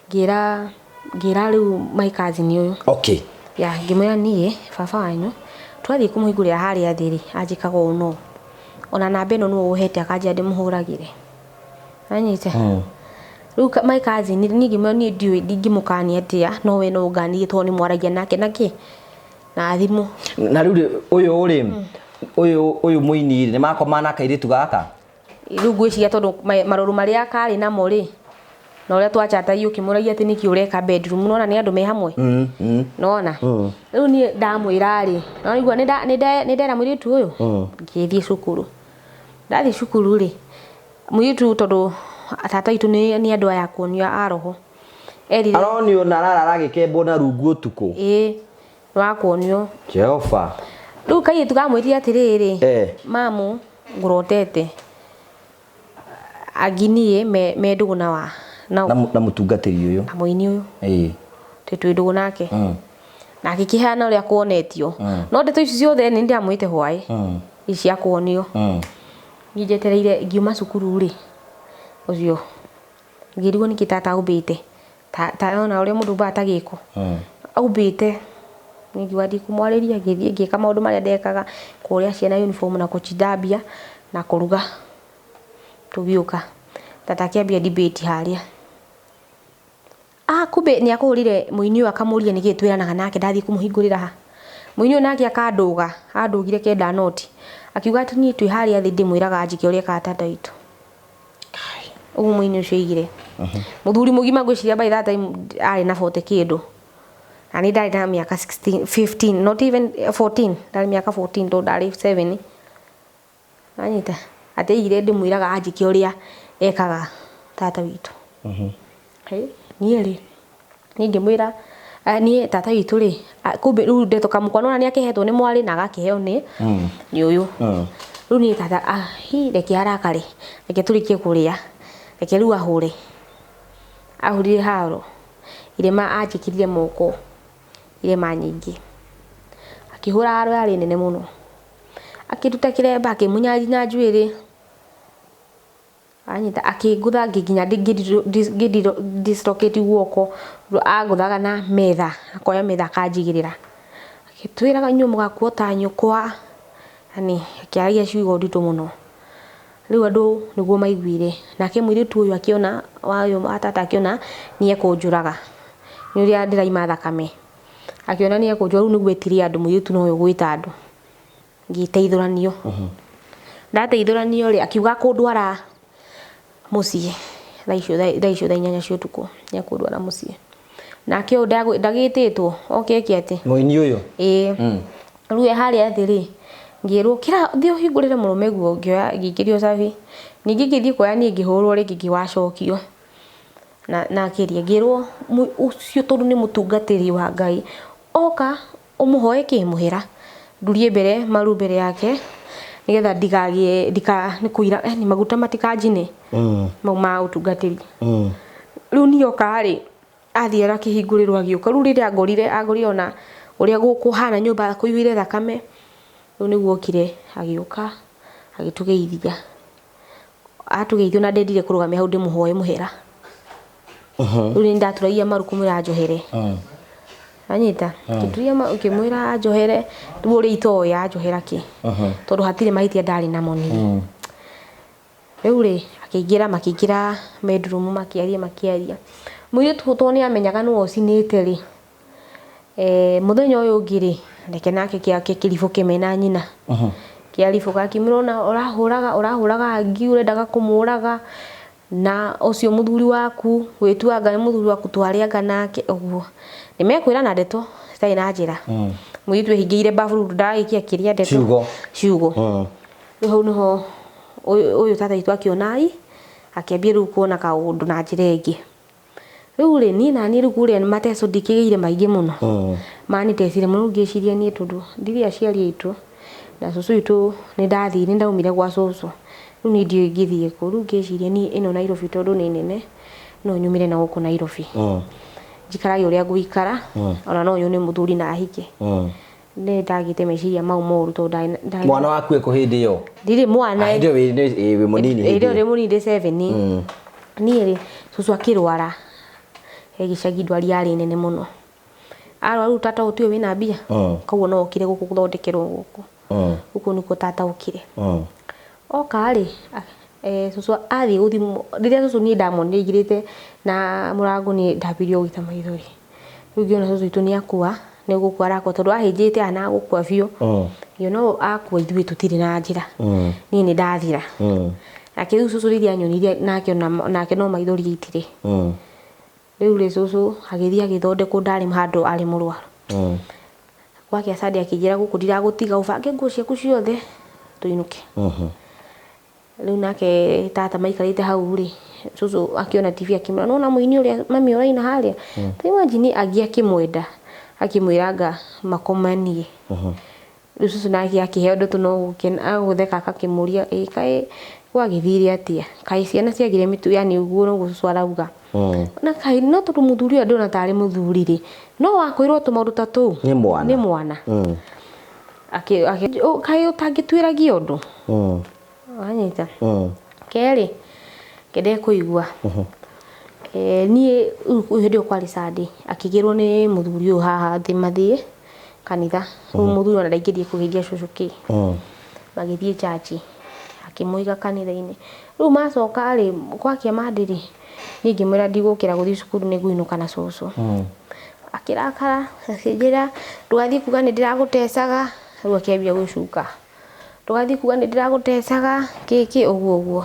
ngira riu my cousin uyu okay ya ngimwira nie baba wanyu twathie kumuhingurira haria thiri anjikaga uno ona namba ino no uhete akajia ndimuhuragire anyite riu my cousin ni ngimwira nie ndiwe ndingimukania atia no we no ngani to ni mwaragia nake naki na thimu na riu uyu muini ni makoma na kairitu gaka riu ngwiciria tondu maruru maria kari namo ri na uria twachata iyo kimuragia ati niki ureka bedroom nona ni andu me hamwe nona riu ni ndamwira ri na igua ni ndera mwiritu uyu ngithie cukuru ndathie cukuru ri mwiritu tondu tata itu ni andu aya kuonio aroho erire aronio na rara gikembo na rungu utuku wa kuonio Jehova riu kai tukamwithia atiriri mamu ngurotete aginie me nduguna wa na mutungatiri uyu na muini uyu twi ndugu nake na akikihana uria kuonetio no ndeto ici ciothe ni ndiamwite hwai ici akuonio ngijetereire ngiuma cukuru ri ucio ngirigwo ni kitata aubite ta ona uria mundu batagiko aubite ngiwa ndikumwariria ngithie ngika maundu maria ndekaga kuria ciana uniform na kuchidabia na kuruga tugiuka tata kiambia debate haria kumbe ni akurire muini akamuria nigitwiranaga nake ndathie kumuhingurira ha muini nake akanduga andugire kenda noti akiuga ati ni twi haria thi ndimwiraga anjike uria katata itu ugu muini ucio igire muthuri mugima ngwiciria by that time ari na 40 kindu ani ndari na miaka 16 15 not even 14 ndari miaka 14 to ndari 7 anyita ate igire ndimwiraga anjike uria ekaga tata witu nieri ningimwira ni tata witu ri kumbe ru ndeto kamukwana ni akihetwo ni mwari na agakiheo ni uyu ru ni tata reke arakare reke turikie kuria reke ru ahure ahurire haro irema anjikirire moko irema nyingi akihura haro yari nene muno akiruta kiremba akimunyaji na njuiri anyita akigutha nginya dislocate guoko aguthaga na metha akoya metha kanjigirira akitwiraga nyumu gakuota nyukwa ani akiaria ciugo ndito muno riu andu niguo maiguire nake mwiritu uyu akiona wayo atata akiona ni ekunjuraga ni uria ndiraima thakame akiona ni ekunjura riu niguo etirie andu mwiritu no uyu gwita andu ngiteithuranio ndateithuranio ri akiuga kundwara mucie thaisho thainyanya cia utuku nya kundwara mucie nake ndagititwo okeke ati muini uyu riu haria thiri ngirwo kira thio hingurire murume guo ngioya ngikirio safi ningi ngithie koya ni ngihurwo ringi ngiwacokio na akiria ngirwo ucio tondu ni mutungatiri wa Ngai oka umuhoe kimuhira ndurie mbere maru mbere yake nigetha ndigagie ni kuira ni maguta matikanjine ma utungatiri riu nioka ri athiera kihingurirwo agiuka riu riria agorire ona uria gukuhana nyumba kuiwire thakame riu niguo kire agiuka agitugeithia atugeithio na ndendire kurugamia hau ndimuhoe muhera riu ni ndaturagia maru kumwira njohere anyita kituria ukimwira anjohere riu uri itoya anjohera ki tondu hatire mahitia ndari namo ni riu ri makiingira bedroom makiaria mwiri tutoni amenyaga no ocinite ri muthenya uyu ngiri reke nake kiake kirifu kimena nyina kiarifu gakimirona urahuraga ngi urendaga kumuraga na ucio muthuri waku wituanga muthuri waku twarianga nake uguo nimekwira na ndeto sai na njira mwiritu hingiire bafuru ndaikia kiria ndeto ciugo hau niho uyu tata itu akionai akiambia riu kuona kaundu na njira ingi riu ri ni na ni riu kuria ni mateso ndikigeire maingi muno mani tesire muno ngiciria ni tundu ndiri aciari itu na susu itu ni ndathi ni ndaumire gwa susu riu ni ndio ngithie ku riu ngiciria ni ino Nairobi tondu ni nene no nyumire na guku Nairobi jikaragi uria guikara ona no yone muthuri na ahike ne ndagite meciria mau moru to mwana waku eko hindi yo ndiri mwana ndio we munini ndio munini 7 ni ri susu akirwara gicagi ndwari yarĩ nene mũno rĩu tata ũtue wĩna mbia koguo no okire gũkũ gũthondekerwo gũkũ nĩkuo tata okire oka rĩ cucu athiĩ gũthimwo rĩrĩa cucu niĩ ndamonire aingĩrĩte na mũrango niĩ ndambirie gũita maithori rĩu ngĩona cucu witũ nĩakua nĩ gũkua arakua tondũ ahĩnjĩte ana gũkua biũ ngĩona akua ithuĩ tũtirĩ na njĩra niĩ nĩ ndathira nake rĩu cucu rĩrĩa anyonirie nake no maithori aitirĩ rĩu rĩ cucu agĩthiĩ agĩthondekwo ndarĩ handũ arĩ mũrwaru gwake acandi akĩnjĩra gũkũ ndiragũtiga ũbange nguo ciaku ciothe tũinũke rĩu nake tata maikarĩte hau rĩ cucu akĩona TV akĩmwĩra nona mũini ũrĩa mami ũraina harĩa imagine angĩ akĩmwenda akĩmwĩranga makomanie rĩu cucu nake akĩheo ndeto no gũtheka akĩmũria kaĩ gwagĩthire atĩa kaĩ ciana ciagire mitu yani ũguo no cucu arauga na kaĩ no tondũ mũthuri ũyũ ndona tarĩ mũthuri rĩ no wakwĩrwo tũmaũndũ ta tũu nĩ mwana kaĩ ũtangĩtuĩragia ũndũ anyita kerĩ kende kũigua niĩ hĩndĩ ĩyo kwarĩ Sunday akĩgĩrwo nĩ mũthuri ũyũ haha thĩ mathiĩ kanitha rĩu mũthuri ona ndaingĩrire kũgeithia cucu kĩ magĩthiĩ church akĩmũiga kanitha-inĩ rĩu macoka rĩ gwakĩa Monday rĩ niĩ ngĩmwĩra ndigũkĩra gũthiĩ cukuru nĩngũinũka na cucu akĩrakara akĩnjĩra ndũgathiĩ kuga nĩ ndĩragũtecaga rĩu akĩambia gũcuka ndũgathiĩ kuga nĩ ndĩragũtecaga kĩkĩ ũguo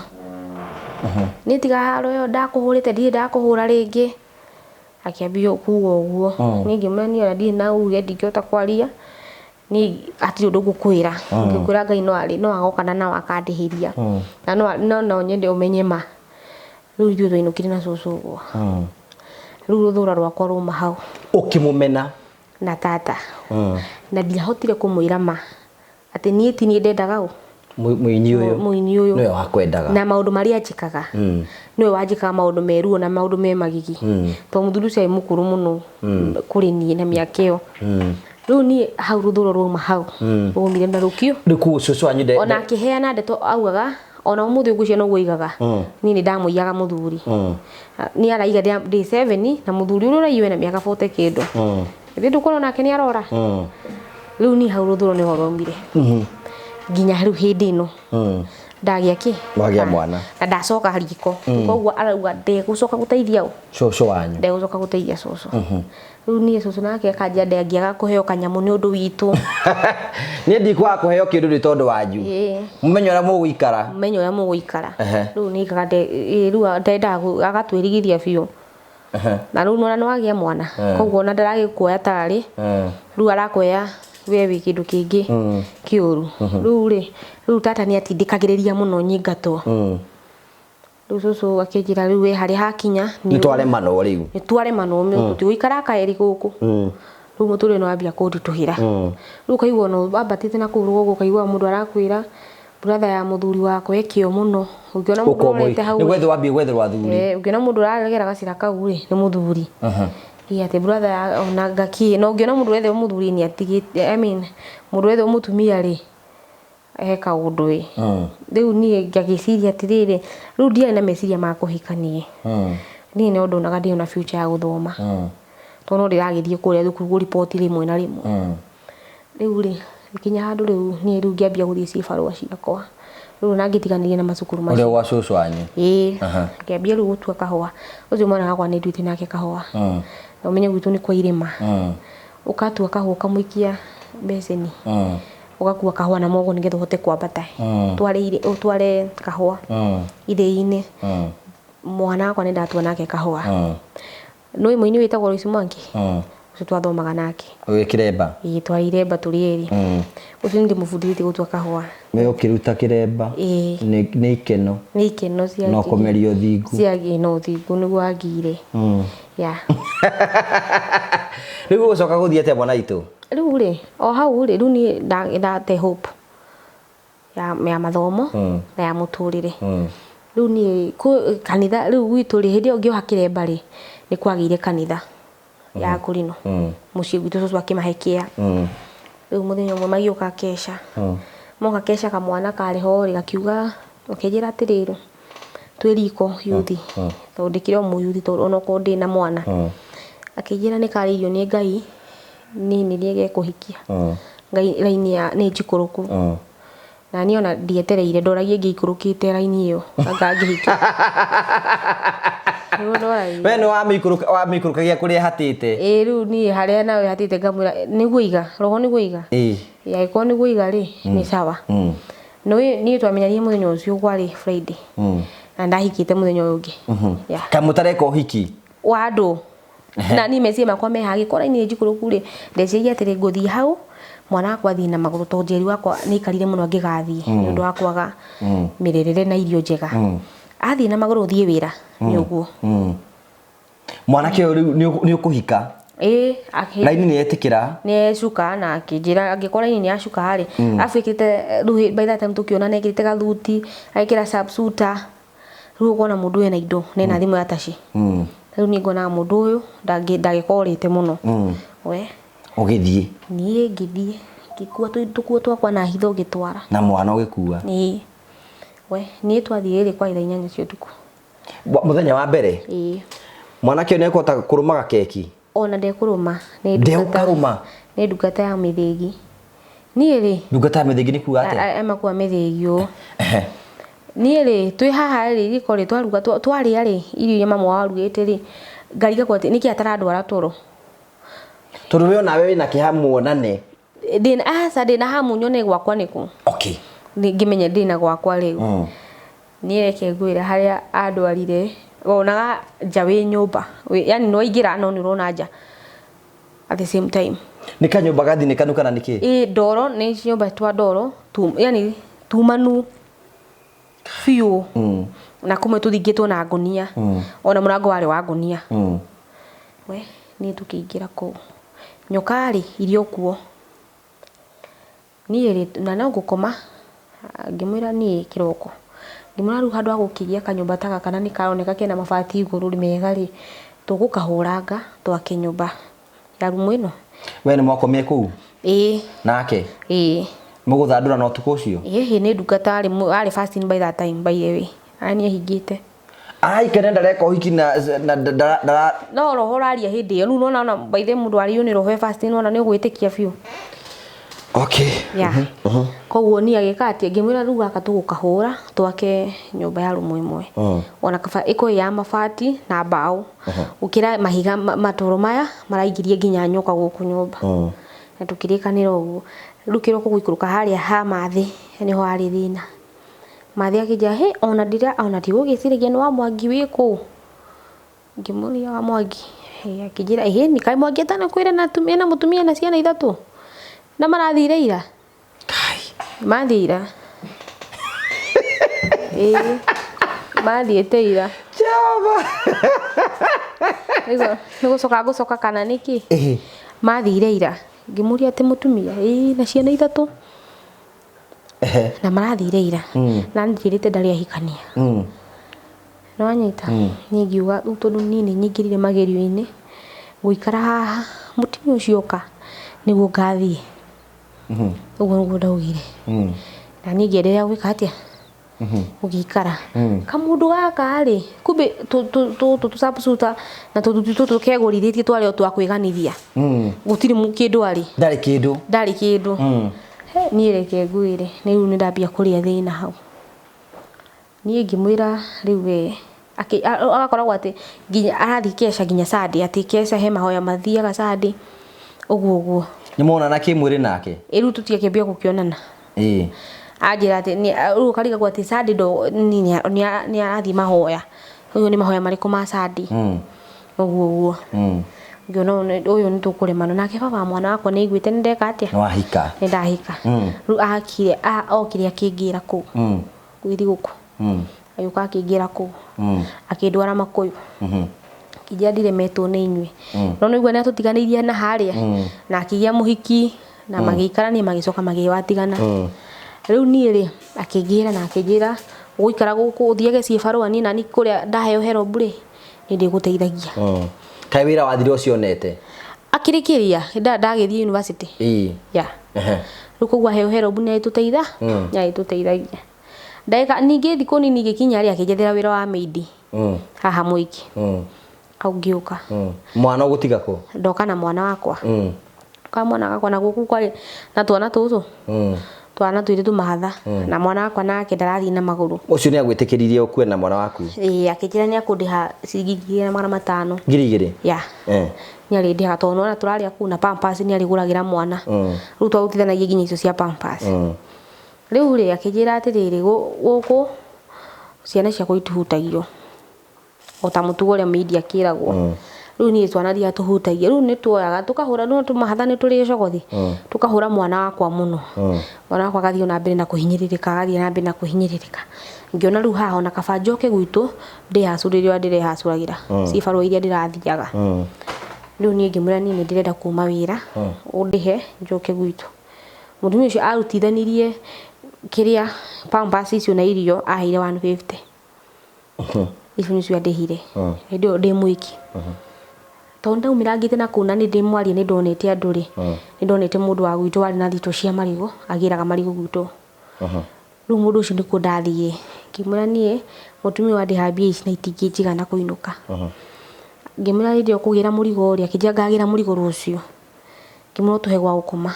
nĩ tiga haro ĩyo ndakũhũrĩte ndirĩ ndakũhũra rĩngĩ akĩambia kuga ũguo niĩ ngĩmwĩra niĩ ndirĩ na uge ndingĩhota kwaria ni atirĩ ũndũ ngũkwĩra ngĩkwĩra Ngai no agokana na akandĩhĩria na no nyende ũmenye ma rĩu ithuĩ twainũkire na cucu ũguo rĩu rũthũra rwakwa rũma hau ũkĩmũmena na tata na ndiahotire kũmwĩra ma atĩ niĩ ti niĩ ndendaga mũini ũyũ nĩwe wakwendaga na maũndũ marĩa njĩkaga nĩwe wanjĩkaga maũndũ meruo na maũndũ me magigi tondũ mũthuri ũcio arĩ mũkũrũ mũno kũrĩ niĩ na mĩaka ĩyo rĩu niĩ hau rũthũra rũma hau rũmire na rũkio rĩu cucu wanyu ona akĩheana ndeto augaga ona ũmũthĩ ũguo ciana ũguo aigaga niĩ nĩ ndamũiyaga mũthuri nĩ araiga day 7 na mũthuri ũrĩa ũraiywo na mĩaka 40 kĩndũ ĩthĩ ndũkona nake nĩ arora rĩu niĩ hau rũthũra nĩho rwaumire nginya rĩu hĩndĩ ĩno ndagĩa kĩ wagĩa mwana na ndacoka riko koguo arauga ndegũcoka gũteithia cucu wanyu ndegũcoka gũteithia cucu rĩu niĩ cucu nake akanjia ndangĩaga kũheo kanyamũ nĩ ũndũ witũ niĩ ndikwaga kũheo kĩndũ nĩ tondũ wanyu mũmenye ũrĩa mũgũikara rĩu nĩ rĩu ndendaga agatwĩrigithia biũ na rĩu nona nĩwagĩa mwana koguo ona ndaragĩkuoya tarĩ rĩu arakuoya we wĩ kĩndũ kĩngĩ kĩũru rĩu tata nĩ atindĩkagĩrĩria mũno nyingatwo rĩu cucu akĩnjĩra rĩu we harĩ hakinya nĩ twaremano rĩu nĩ twaremano tũgũikara kaeri gũkũ rĩu mũtũrĩre nĩ wambia kũnditũhĩra rĩu kaigua no ambatĩte na kũu rũgongo kaigua mũndũ arakwĩra brother ya mũthuri wakwa ekĩo mũno ũngĩona mũndũ ũrete hau nĩ gwethe wambie gwetherwo athuri ũngĩona mũndũ ũragera gacĩra kau rĩ nĩ mũthuri ati brother ona ngaki no ngĩona mũndũ wethe mũthuri nĩ atigĩte mũndũ wethe mũtumia rĩ eka ũndũ rĩu niĩ ngagĩciria atĩrĩrĩ rĩu ndiarĩ na meciria ma kũhikania niĩ nĩ ũndũ naga ndĩona future ya gũthoma tondũ no ndĩragĩthiĩ kũrĩa thukuru report rĩmwe na rĩmwe rĩu rĩ ikinya handũ rĩu niĩ rĩu ngĩambia gũthiĩ cibarũa ciakwa rĩu na ngĩtiganĩria na macukuru macio ũrĩa gwa cucu wanyu ngĩambia rĩu gũtua kahũa ũcio mwana wakwa nĩ nduĩte nake kahũa na ũmenye gwitũ nĩ kwa irĩma ũkatua kahũa ũkamũikia mbeceni ũgakua kahũa na mogo nĩgetha ũhote kwambata ũtware kahũa ithĩ-inĩ mwana wakwa nĩ ndatua nake kahũa nĩ mũini wĩtagwo Royce Mwangi ũcio twathomaga nake kĩremba twairemba tũrĩ erĩ ũcio nĩ ndĩmũbundithĩtie gũtua kahũa we ũkĩruta kĩremba nĩ ikeno cia no kũmerio thingu ciagĩ no thingu nĩguo angire rĩu gũcoka gũthiĩ atĩa mwana witũ rĩu rĩ o hau rĩ rĩu niĩ ndate hope ya mathomo na ya mũtũrĩre rĩu niĩ kanitha rĩu gwitũ rĩ hĩndĩ ĩyo ngĩoha kĩremba rĩ nĩ kwagĩire kanitha ya kũrino mũciĩ gwitũ cucu akĩmahe kĩa rĩu mũthenya ũmwe magĩũka kesha moka kesha kamwana karĩ ho rĩ gakiuga ũkĩnjĩra atĩrĩrĩ twiriko yuthi tondikire mu yuthi to onoko ndi na mwana akijira ni kariyo ni Ngai nini niege kuhikia Ngai raini ya ni njikuruku na ni ona ndietereire ndoragie ngiikurukite raini iyo angagihikia we no wamikurukagia kuria hatite riu ni haria nawe hatite ngamwira niguo iga roho niguo iga ya iko niguo iga ri ni sawa no ni twamenyanie muthenya ucio gwari Friday na ndahikite muthenya ungi kamutareka uhiki wa andu na ni meci makwa me hagi kora ni njikuruku ri ndeciria atiri nguthi hau mwana wakwa thi na maguru to njeri wakwa ni karire muno ngigathie ni undu wakwaga mirerere na irio njega athi na maguru thie wira ni uguo mwana ke ni ukuhika laini ni etikira ni shuka na akijira angikora ni ashuka hari afikite ruhi by that time tukiona ne kirite gathuti aikira subsuta ruo kona mundu ena indo nena thimu ya tashi riu ni ngona mundu uyu ndagikorite muno we ugithie nie ngithie ngikua tukuo twakwa na hitho gitwara na mwana ugikua we ni twathie ri kwa ithainya cio tuku muthenya wa mbere mwana ke ne kota kurumaga keki ona ndekuruma ni ndekuruma ni ndungata ya mithigi ni ri ndungata ya mithigi ni kuga ate amakuwa mithigio ni ri twi haha ri riko ri twaruga twari ari irio mama warugite ri ngariga kwa niki atarandwara toro tondu we nawe wina kihamuonane ndina hamu nyone gwakwa niku ngimenya ndina gwakwa riu ni reke ngwira haria andwarire wonaga njawe nyumba yani no igira no ni rona nja at the same time ni kanyumba gathi ni kanuka na niki ndoro ni nyumba twa ndoro yani tumanu fiu na kumwe tuthingitwo na ngonia ona murango wari wa ngonia we ni tukiingira ku nyokari irio kuo ni ri na no gukoma ngimwira ni kiroko ngimwira ru handu agukiria kanyumba taka kana ni karoneka kena mabati iguru mega ri tugukahuranga twakinyumba ya rumu ino we ni mwakomie ku nake muguthandura no tukucio ni ndungata ari fasting by that time by the way ani hingite kene ndareka uhiki na no roho raria hindi iyo nu nona by the mundu ari ni roho fasting nona ni gwitikia biu koguo ni agikati ngimwira ru gaka tugukahura twake nyumba ya rumu imwe ona kaba iko ya mabati na mbao ukira mahiga matoro maya maraingirie nginya nyoka guku nyumba na tukirikanira uguo rukiro kugikuruka haria ha mathi niho ari thina mathi akija ona ndira ona tigugicirigia ni wa Mwangi wiku ngimuria wa Mwangi akijira ni kai Mwangi tana kwira na tumia na mutumia na ciana ithatu na marathire ira mathira mathiete ira jaba gucoka kana niki mathire ira ngimuria ati mutumia na ciana ithatu na marathire ira na ndirite ndari ahikania no anyita ni ngiuga utondu nini nyingirire magerio-ini guikara haha mutumia ucio ka niguo ngathie uguo nguo ndaugire na ni ngerera gwika atia ugikara kamundu gaka ri kumbe tusapusuta na tututu kegorithĩtie twari o twakwiganithia gutiri kindu ari ndari kindu ni reke ngwire ni riu ni ndambia kuria thina hau ni ngimwira riu we agakoragwo ati nginya arathi kesha nginya Sunday ati kesha he mahoya mathiaga Sunday uguo ni mona na kimwiri nake riu tutiakembia gukionana ajira ati ni riu kariga gwati Sunday do ni arathi mahoya uyu ni mahoya mariku ma Sunday uguo ngiona uyu ni tukuremana nake baba mwana wakwa ni igwite ni ndeka atia no ahika ni ndahika riu akire okire akingira ku gwithi guku ayuka akingira ku akindwara Makuyu kijia ndiremetwo ni inywe no niguo ni atutiganeirie na haria na akigia muhiki na magiikarania magicoka magiwatigana riu ni ri akingira na akinjira guikara guku uthiege cibarua ni nani kuria ndaheo Herod ri ni ndiguteithagia kai wira wathire ucionete akirikiria ndagithie university riu kugwa heo Herod ni ituteitha ya ituteithagia Ndeka ningi thiko nini gikinya ri akijethera wira wa meidi haha Mwiki au ngiuka mwana ugutiga ko ndoka na mwana wakwa kwa mwana wakwa na guku kwari na twana tutu twana twiritu mahatha na mwana wakwa nake ndarathi na maguru ucio ni agwitikiririe ukue na mwana waku akijira ni akundiha ciringi 500 ngirigire ya ni ari ndiha tondu na turari akuna pampers ni ari guragira mwana riu twahutithanagia nginya icio cia pampers riu ri akijira atiriri guku ciana cia kuituhutagio ota mutugo ria media kiragwo riu ni twana ria tuhutagia riu ni tuoyaga tukahura no tumahatha ni turi cogothi tukahura mwana wakwa muno mwana wakwa gathio na mbere na kuhinyiririka gathio na mbere na kuhinyiririka ngiona riu haha ona kaba njoke gwitu ndi hacuririo ndire hacuragira cibarua iria ndirathiaga riu ni ngimura ni ndirenda kuma wira undihe njoke gwitu mutumia ucio arutithanirie kiria pampers icio na irio aheire 150 icio nicio ndihire ndio ndi Mwiki tonda umirangite na kuna ni ndimwaria ni ndonete anduri ni ndonete mundu wa gwitu wari na thito cia marigo agiraga marigo gwitu riu mundu ucio ndiko ndathie kimura nie mutumia wa ndihambia ici na itingijiga na kuinuka ngimura ndio kugira murigo ri akijia ngagira murigo rucio kimura tuhe gwa gukoma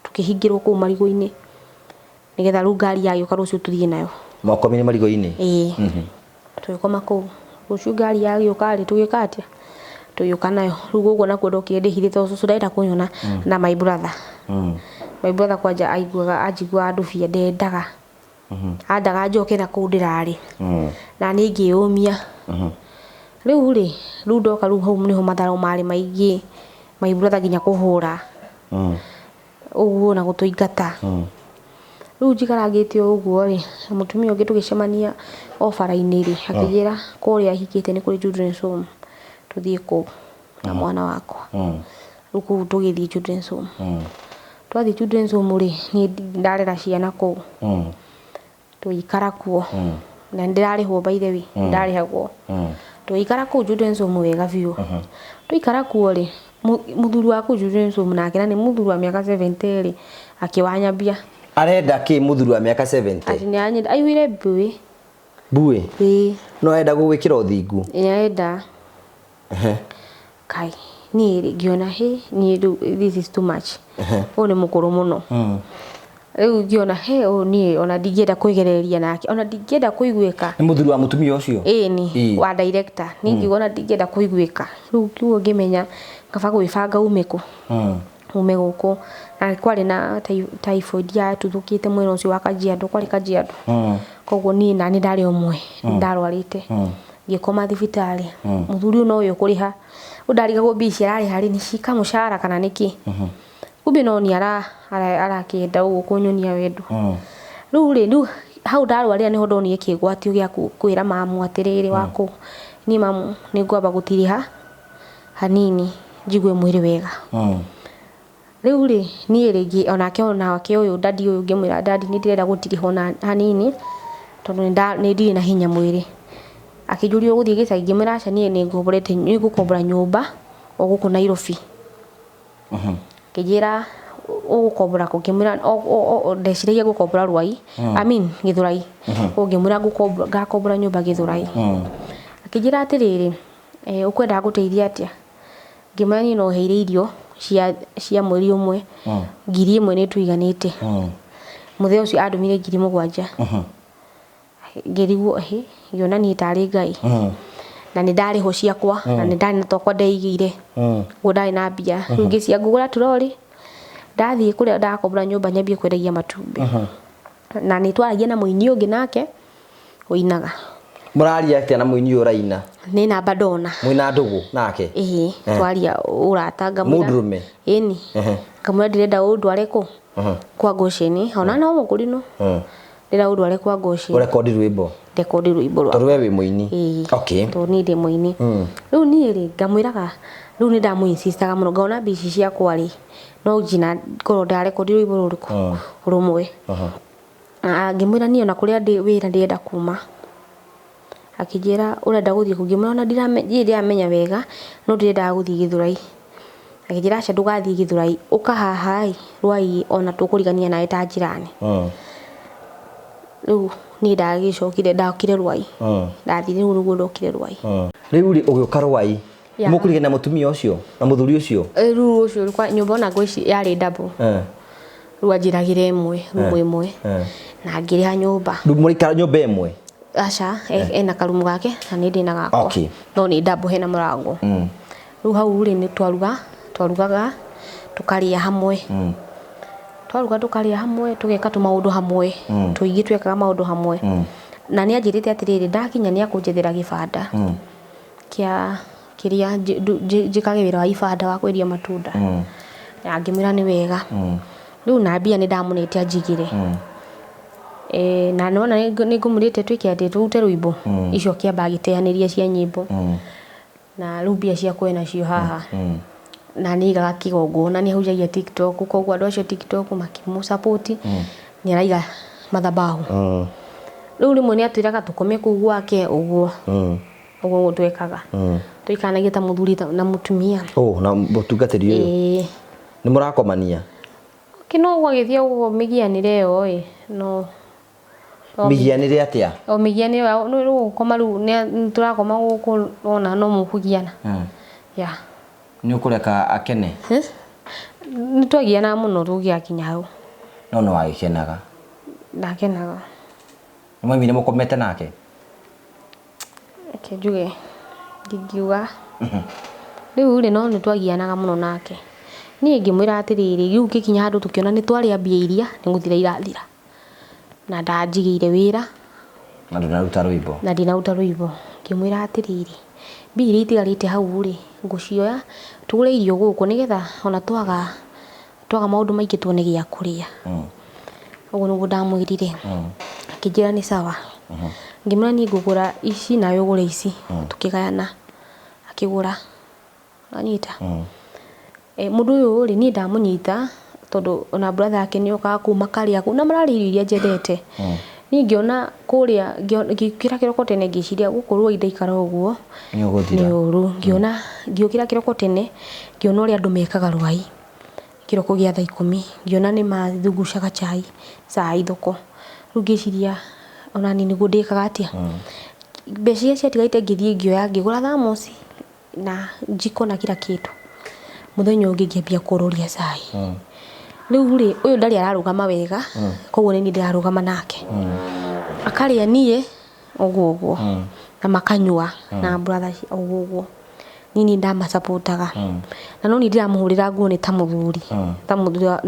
tukihingirwo ku marigo-ini nigetha riu ngari yayo rucio tuthie nayo mwakomire marigo-ini tuyukoma ku rucio ngari yayo kari tugikatia tuyuka nayo riu gugu na kwendokire ndihithite ucucu ndaenda kunyona na my brother my brother kwanja aiguaga ajigua andu bia ndendaga andaga njoke na kuu ndirari na ni ngiumia riu ndoka riu hau niho matharo mari maingi my brother nginya kuhura uguo na gutuingata riu njikarangite uguo ri mutumia ungi tugicemania ofara-ini ri akijira kuria hikite ni kuri children's home tuthie ku na mwana wakwa riu tugithie children's home twathie children's home ri ni ndarera ciana ku tuikara kuo na ndirarihwo by the way ndarihagwo tuikara ku children's home wega biu tuikara kuo ri muthuri waku children's home nake na ni muthuri wa miaka 70 ri akiwanyambia arenda ki muthuri wa miaka 70 ati ni anyenda aiguire bui no enda gugwikira uthingu enda kai ni ngiona ni this is too much one mukuru muno riu ngiona ni ona ndingenda kuigereria nake ona ndingenda kuiguika ni muthuri wa mutumia ucio ni wa director ni ngiona ndingenda kuiguika riu kiugo ngimenya kaba gwibanga umeku ume guku na kwari na typhoid ya tuthukite mwena ucio wa Kajiado kwari Kajiado koguo ni nani ndari umwe ndarwarite ngikoma thibitari muthuri no uyu kuriha udariga go bici arari hari ni cika mushara kana niki kumbe no ni arakienda ugu kunyonia wendu riu hau ndarwarira niho ndonire kigwatio gia kwira mamu atiriri waku ni mamu ni ngwamba gutiriha hanini njigwe mwiri wega riu ni ringi onake onake uyu dadi uyu ngimwira dadi ni ndirenda gutiriho na hanini tondu ni ndiri na hinya mwiri akijurio guthie gicagi ngimwira aca ni ngomborete ni gukombora nyumba oguku Nairobi kijira ugukombora kungimwira ndeciragia gukombora Rwai Githurai ngimwira ngakombora nyumba Githurai akijira atiriri ukwenda guteithia atia ngimwira ni no heire irio cia mweri umwe 1,000 ni tuiganite mutheo ucio andumire 7,000 ngiriguo yona ni tari ngai na ni ndari ho ciakwa na ni ndari na tokwa ndeigire gudai na mbia ngi cia ngugura turori ndathie kuria ndakombora nyumba nyambie kwendagia matumbi na ni twaragia na muini ungi nake uinaga muraria atia na muini uraina ni namba ndona mwina ndugu nake twaria uratanga mudrume ni kamwe ndirenda undware ku kwa gosheni ona no mukurino ndira udware kwa gosheni urekondi rwimbo rwa torwe wi muini okay to ni ndi muini riu ni ri ngamwiraga riu ni ndamu insistaga muno ngona bici cia kwari no jina koro ndarekondi rwimbo ruruku rumwe ngimwira ni ona kuria ndi wira ndienda kuma akijira urenda guthie kungimwira ona ndiramenya wega no ndirenda guthie Githurai akijira aca ndugathie Githurai ukahaha Rwai ona tukurigania nawe ta jirani riu ni ndagicokire ndakire Rwai ndathire rugo ndokire Rwai riu ri ugioka Rwai mukurige na mutumia ucio na muthuri ucio riu ucio kwa nyumba na ngwici yari double riu anjiragire imwe rumu imwe na ngiriha nyumba riu murikara nyumba imwe acha ena karumu gake na ni ndina gako okay no ni double hena murango riu hau ri ni twarugaga tukaria hamwe twaruga tukaria hamwe tugeka tumaundu hamwe tuigi twekaga maundu hamwe na ni anjirite atiriri ndakinya ni akunjethera gibanda kia kiria jikage wira wa ibanda wa kwendia matunda na ngimwira ni wega riu na mbia ni ndamunete anjigire na nona ni ngumurite twike ati turute rwimbo icio kiamba giteaniria cia nyimbo na riu mbia cia kwena cio haha na nigaga kigongo na ni hujagia TikTok koguo andu acio TikTok makimu support ni araiga mathabahu riu rimwe ni atwiraga tukome kuu gwake uguo uguo twekaga tuikanagia ta muthuri na mutumia na mutungatiri uyu ni murakomania kino gwagithia uguo migianire yo no migianire atia migianire no gukoma riu ni turakoma guku ona no mukugiana ya ni ukureka akene ni twagiana muno tugiakinya hau no wagikenaga ndakenaga mwemire mukomete nake njuge ngiuga riu ri no ni twagianaga muno nake ni ngimwira atiriri riu kikinya handu tukiona ni twari ambia iria ni nguthira irathira na ndanjigire wira na ndinaruta rwimbo ngimwira atiriri mbiri itigarite hau ri ngucioya tugure irio guku nigetha ona twaga maundu maingi tuone gia kuria uguo nuguo ndamwirire akijira ni sawa ngimwira ni ngugura ici na yo gure ici tukigayana akigura anyita mundu uyu ri ni ndamunyita tondu ona brother yake ni okaga kuma karia ku na marari iria njendete ni ngiona kuria ngikira kiroko tene ngiciria gukorwo indaikara uguo ni uru ngiukira kiroko tene ngiona uria andu mekaga Rwai kiroko gia thaa 10 ngiona ni mathugushaga chai saa ithoko riu ngiciria ona ni niguo ndikaga atia mbeca cia tigaite ngithie ngioya ngigura thamosi na njiko na kila kitu muthenya ungi ngiambia kururia cai riu ri uyu ndari ararugama wega koguo ni ndirarugama nake akaria nie uguo na makanyua na brother uguo nini ndamasupportaga na no ni ndiramuhurira nguo ni ta muthuri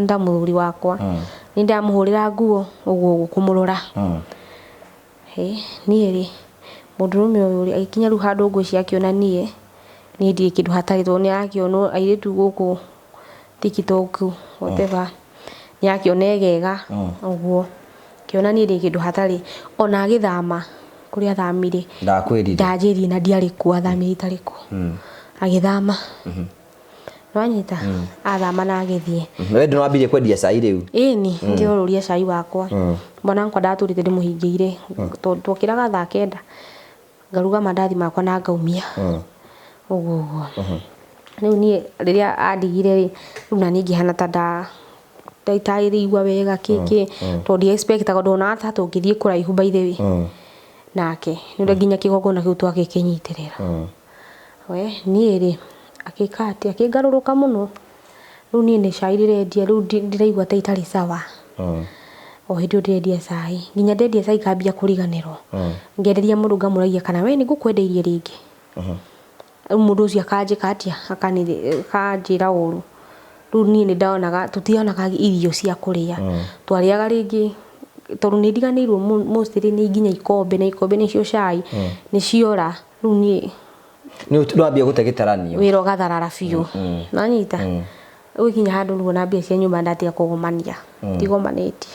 ta muthuri wakwa ni ndamuhurira nguo uguo kumurora nie ri mundurume uyu agikinya ru handu nguo ciakiona nie ni ndiri kindu hatari to ni akionwo airetu guku TikTok whatever ni akione gega uguo kiona ni ndiri kindu hatari ona agithama kuria thamire ndakwirire ndajiri na ndiari ku athamire itariku agithama wanyita athama na agithie we ndo wambirie kwendia cai riu ni ndiroruria cai wakwa mbona nkwa ndaturite ndimuhingire twokiraga thaa 9 ngaruga mandathi makwa na ngaumia uguo riu ni riria andigire ri riu na ningi hana ta ndaitairigwa wega kiki to ndi expectaga ndona ata tungithie kuraihu by the way nake ndio nginya kigogo na kiu twakikinyitirira we ni ri akikati akigaruruka muno riu ni shairire ndia riu ndiraigwa ta itari sawa o hindi ndendia cai nginya ndendia cai kambia kuriganirwo ngenderia mundu ngamuragia kana we ni ngukwendeirie ringi mundu ucio akanjika atia akanjira uru riu ni ndaonaga tutionaga irio cia kuria twariaga ringi tondu ni ndiganirwo mostly ni nginya ikombe na ikombe nicio cai ni ciora riu ni ndwambia gutegeteranio wira ugatharara biu nanyita ukinya handu ruo na mbia cia nyumba ndatiga kugomania tigomanetie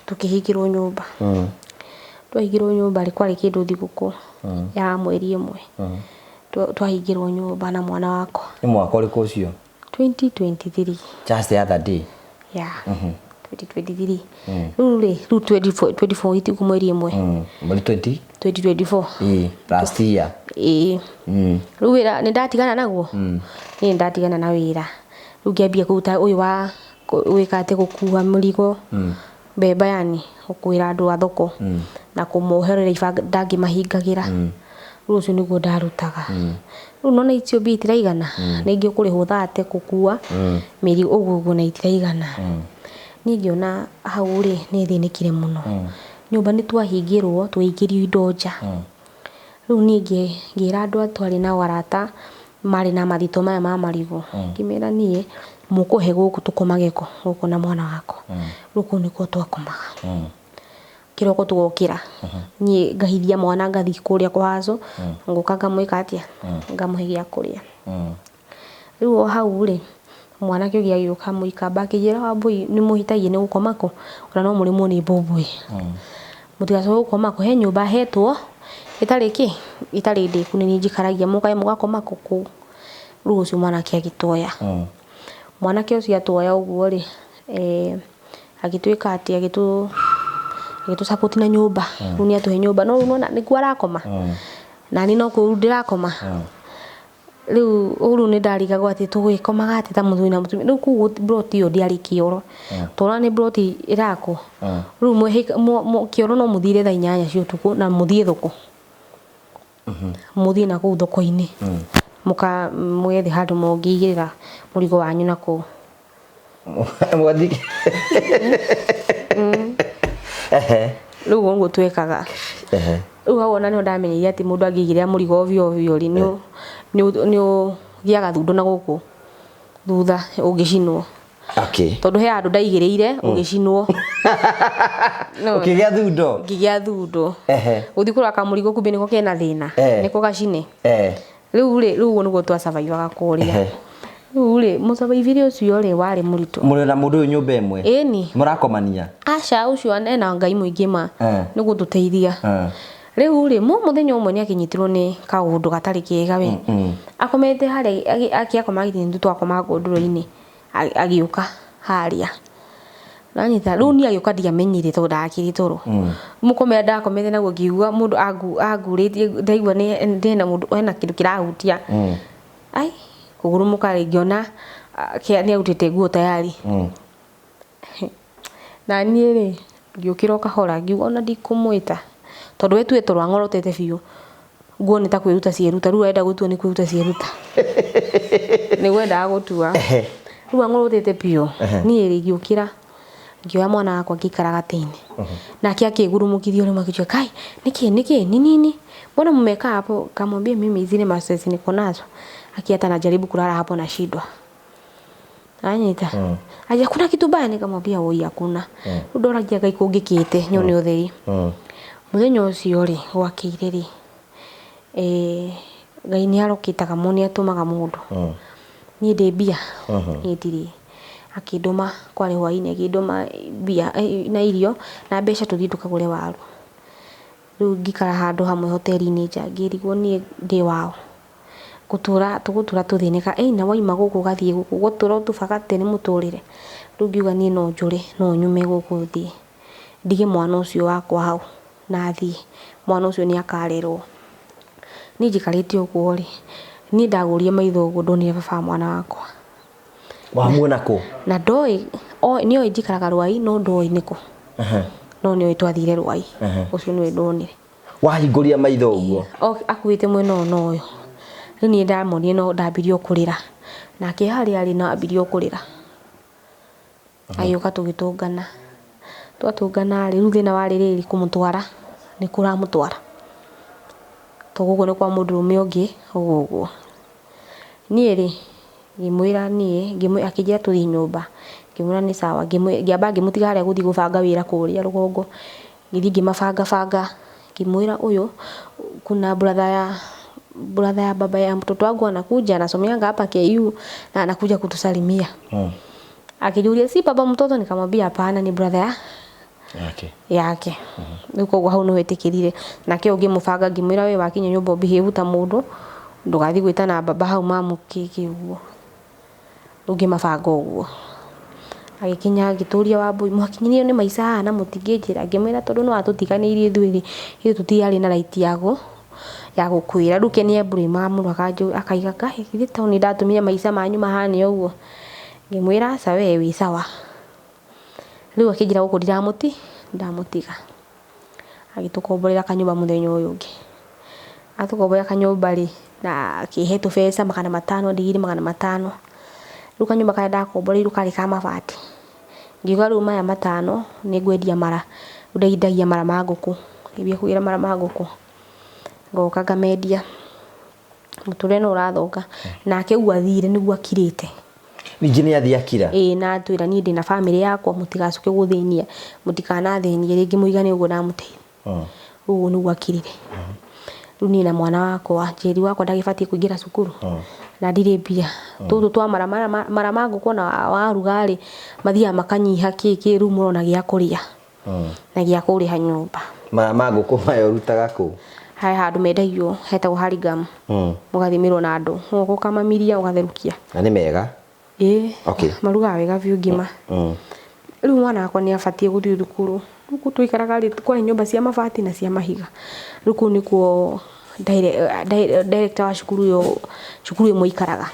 tukihingirwo nyumba twahingirwo nyumba rikwari kindu thiguku ya mweri imwe twahingirwo nyumba na mwana wakwa ni mwaka uriku ucio 2023 just the other day 2023 riu 24 itiku mweri imwe mweri 2024 last year riu wira ni ndatigana naguo ni ndatigana na wira riu ngiambia kuruta uyu wa wikate gukua murigo beba yani ukwira andu a thoko na kumuherera ibangi mahingagira rucio niguo ndarutaga riu nona icio mbia itiraigana ningi ukuriho thate gukua miri uguo na itiraigana ni ngiona hau ri ni thinikire muno nyumba ni twahingirwo twaikirio indo nja riu ni ngira andu atwari na warata mari na mathito maya ma marigo kimera nie mukuhe guku tukomage ko guku na mwana wako ruku niko twakomaga kiroko tugokira nie ngahithia mwana ngathi kuria kwazo nguka ngamwika atia ngamuhe gya kuria riu hau ri mwana kio gya yuka muika bakijira wabui ni muhitaji ni gukomako ona no murimo ni bobwe mutigaso gukomako he nyumba hetwo itari ndiku ni njikaragia mukae mugakomako ku riu ucio mwana kiagitoya mwana kio cia toya uguo ri agitwika ati agitu support na nyumba runia tuhe nyumba no nona ni kwa rakoma na ni no ku ndirakoma riu uru ni ndariga gwati tugikomaga ati ta muthuri na mutumia riu ku broti yo ndiari kioro tora ni broti irako riu mwe kioro no muthire thaa 8 cia utuku na muthie thoko muthie na ku thoko-ini muka mwethi handu mungigirira murigo wanyu na ku mwathi riu ngo twekaga riu wona ni ndamenyire ati mundu angigirira murigo ovyo ri ni giaga thundo na guku thutha ugicinwo tondu he andu ndaigiriire ugicinwo ukigia thundo ngigia thundo uthikura kamurigo kumbe niko kena thina niko gacine riu niguo twa survive kuria riu musurvive ucio ri wari murito muri na mundu nyumba imwe eni murakomania aca ucio ena ngai muingi ma niguo tuteithia riu muthenya umwe ni akinyitirwo ni kaundu gatari kiega we akomete hari akiakomagithie ndu twakoma ngunduro-ini agiuka haria nanyita riu ni agiuka ndiamenyire tondu ndakiri toro mukome ndakomete naguo ngiugua mundu aguritie ndaigua ni ndina mundu ena kindu kirahutia ai kuguru mukari ngiona ni autite nguo tayari na ni ri ngiukira kahora ngiuga ona ndikumwita tondu wetu etorwa ngorotete biu nguo ni ta kwiruta cieruta riu enda gutua ni kwiruta cieruta ni wenda gutua riu ngorotete biu ni ri ngiukira ngioya mwana wakwa ngikara gatini nake akigurumukithio ni makichwa kai niki ni nini mbona mmeka hapo kamwambia mimi zile masters niko nazo akiata najaribu kulala hapo na shidwa anyita aje kuna kitu baya nikamwambia oi hakuna udora jaga ikungikite nyone utheri muthenya ucio ri gwakire ri ngai ni arokitaga muni atumaga mundu ni ndi bia ni ndiri akidoma kwari hwaini akidoma bia na irio na mbeca tuthii tukagure waru riu ngikara handu hamwe hoteli-ini nja ngirigwo ni ndi wao tugutura tuthinika na waima guku gathie guku gutura tubagate ni muturire riu ngiuga ni no njure no nyume guku thie ndige mwana ucio wakwa hau na thie mwana ucio ni akarerwo ni njikarite uguo ri ni ndagurie maitho uguo ndonire baba mwana wakwa wamuona ku na ndoi ni oi njikaraga rwai no ndoi niko no ni oi twathire rwai ucio ni ndonire wahinguria maitho uguo akuite mwena no uyo ni ndamonire no ndambirio kurira nake hari ari na ambirio kurira ayoka tugitungana twatungana riu thina wari riri kumutwara ni kuramutwara togugo ni kwa mundu rume ungi uguo ni ri ngimwira ni akijia tuthi nyumba ngimwira ni sawa ngiamba ngimutiga haria guthi gubanga wira kuria rugongo ngithi ngimabanga ngimwira uyu kuna brother ya baba ya mtoto wangu anakuja anasomeanga hapa KU na anakuja kutusalimia akijulia si baba mtoto nikamwambia hapana ni brother yake nuko gwa hau no wetikirire nake ungimubanga ngimwira we wakinya nyumba behave ta mundu ndugathi gwita na baba hau mamu kiki uguo ungimabanga uguo agikinya gituria wambui mwakinyirio ni maica na mutingijira ngimwira tondu no atutiganirie thwiri ithu tutiari na right ya gukwira ruke ni eburi mamu akaiga kahe kithi tauni ndatumia maica manyu mahane uguo ngimwira sawa we sawa riu akijira guku ndamutiga agitukomborera kanyumba muthenya uyu ungi atukomborera kanyumba ri na akihe tubesa 500 ndigiri 500 riu kanyumba kaya ndakomboreiru kari ka mabati ngiuga riu maya 5 ni ngwendia mara ndaidagia mara ma nguku ibia kugira mara ma nguku ngoka ngamendia muture no urathoka nake u athire niguo akirite ningi ni athia kira na twira ni ndina family yakwa mutigacuke guthinia mutikanathenie ringi muigane uguo namuteire uguo niguo akirire riu ni na mwana wakwa njeri wakwa ndagibatie kuingira cukuru na ndire mbia tutu twa mara ma nguku na warugari mathia makanyiha kiki riu murona gia kuria na gia kuriha nyumba mara ma nguku mayo rutaga ku hai handu mendagio hetagwo Harigam mugathimirwo na andu ukamamiria ugatherukia na ni mega okay maruga wega biu ngima riu mwana wakwa ni abatie guthii thukuru ruku tuikaraga ri kwa nyumba cia mabati na cia mahiga ruku nikuo director wa cukuru yo muikaraga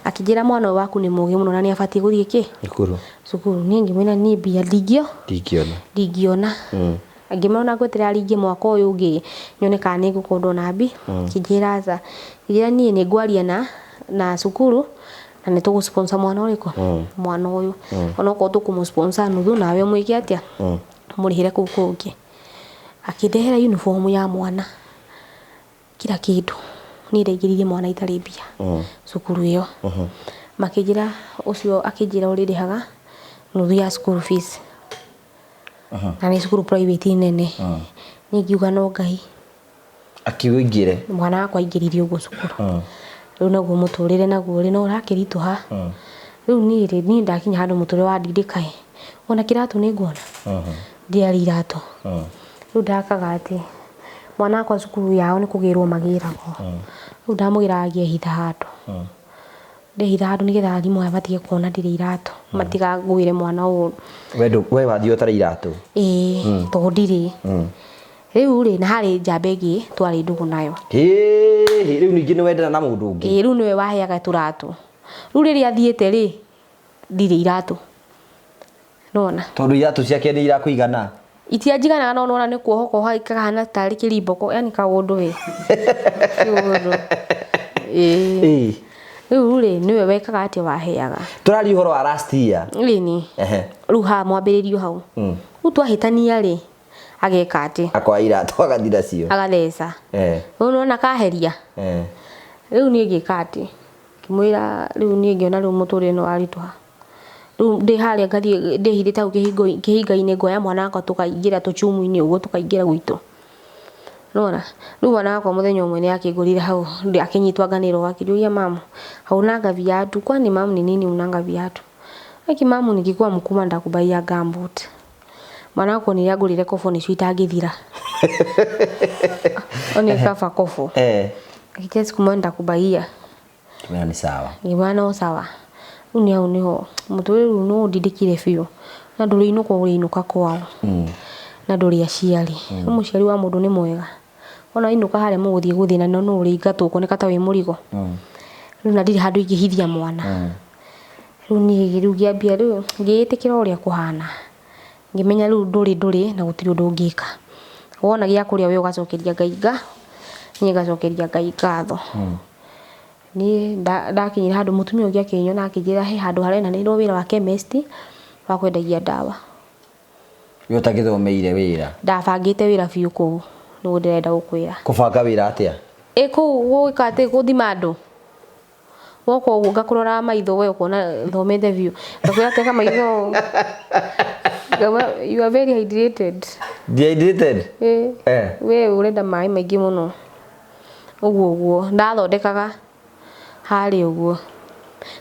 akijira mwana waku ni mugi muno na ni abatie guthii ki cukuru ni ngimwina ni mbia ndingiona angimona gwetera aringie mwaka uyu ungi nyone kana ni gukondo na mbi kijiraza ni ngwaria na cukuru na nitugu sponsor mwana uriko mwana uyu ona ko tukumu sponsor nuthu nawe mwiki atia murihire kukungi akidehera uniform ya mwana kila kitu ni ndeigiririe mwana itari mbia cukuru iyo makijira ucio akijira uririhaga nuthu ya school fees na ni cukuru private nene ningiuga no Ngai akiwingire mwana wakwa aingiririe uguo cukuru riu naguo muturire naguo ri no urakirituha riu ni ndakinya handu muturire wa ndindikae ona kiratu ni nguona ndiari iratu riu ndakaga ati mwana wakwa cukuru yao ni kugirwo magiragwo riu ndamugiragia hitha handu ndehitha handu nigetha arimũ aya matige kuona ndire iratu matigagwire mwana uru we wathio tara iratu to ndire riu ri na hari njambe ingi twari ndugu nayo riu ningi ni wendana na mundu ungi riu niwe waheaga turatu riu riri athiete ri ndire iratu nona tondu iratu ciake ni irakuigana itianjiganaga no nona ni kuohoko haikahana tari kirimboko yani kaundu we kiundu riu ri niwe wekaga ati waheaga turari uhoro wa last year ni riu ha mwambiririo hau riu twahitania ri ageka ati akwa iratu agathira cio agatheca nona kaheria riu ni ngika ati kimwira riu ni ngiona riu muturire no aritwa riu ndi haria ngathie ndihirite au kihinga-ini ngoya mwana wakwa tukaingira tuchumu-ini uguo tukaingira gwitu nona riu mwana wakwa muthenya umwe ni akingurire hau akinyitwa nganiro akiriuria mamu haunanga viatu kwani mamu ni nini unanga viatu aki mamu nikikuwa mkuma ndakubaia gambut mwana wakwa ni yagurire kofo ni cio itangithira oni kafa kofo akitia siku moja ndakubaia kimena ni sawa ni mwana sawa uni au niho muturire no ndindikire biu na nduri inuka uriinuka kwao na nduri aciari umuciari wa mundu ni mwega ona inuka haria muguthie guthina no uri ingatu kuoneka ta wi murigo riu na ndiri handu ingihithia mwana riu ni riu ngiambia riu ngiitikira uria kuhana ngimenya riu nduri na gutiri undu ngika wona gia kuria we ugacokeria Ngai ngacokeria Ngai ngatho ni ndakinyira handu mutumia ungi akinyona akijira he handu harena ni wira wa chemist wa kwendagia dawa yo takithomeire wira ndabangite wira biu kuu no ndirenda gukwira kubanga wira atia kuu gwika ati guthima andu woko uguo ngakurora maitho we ukona thomete biu ngakwira teka maitho you are very hydrated we urenda mai maingi muno uguo ndathondekaga hari uguo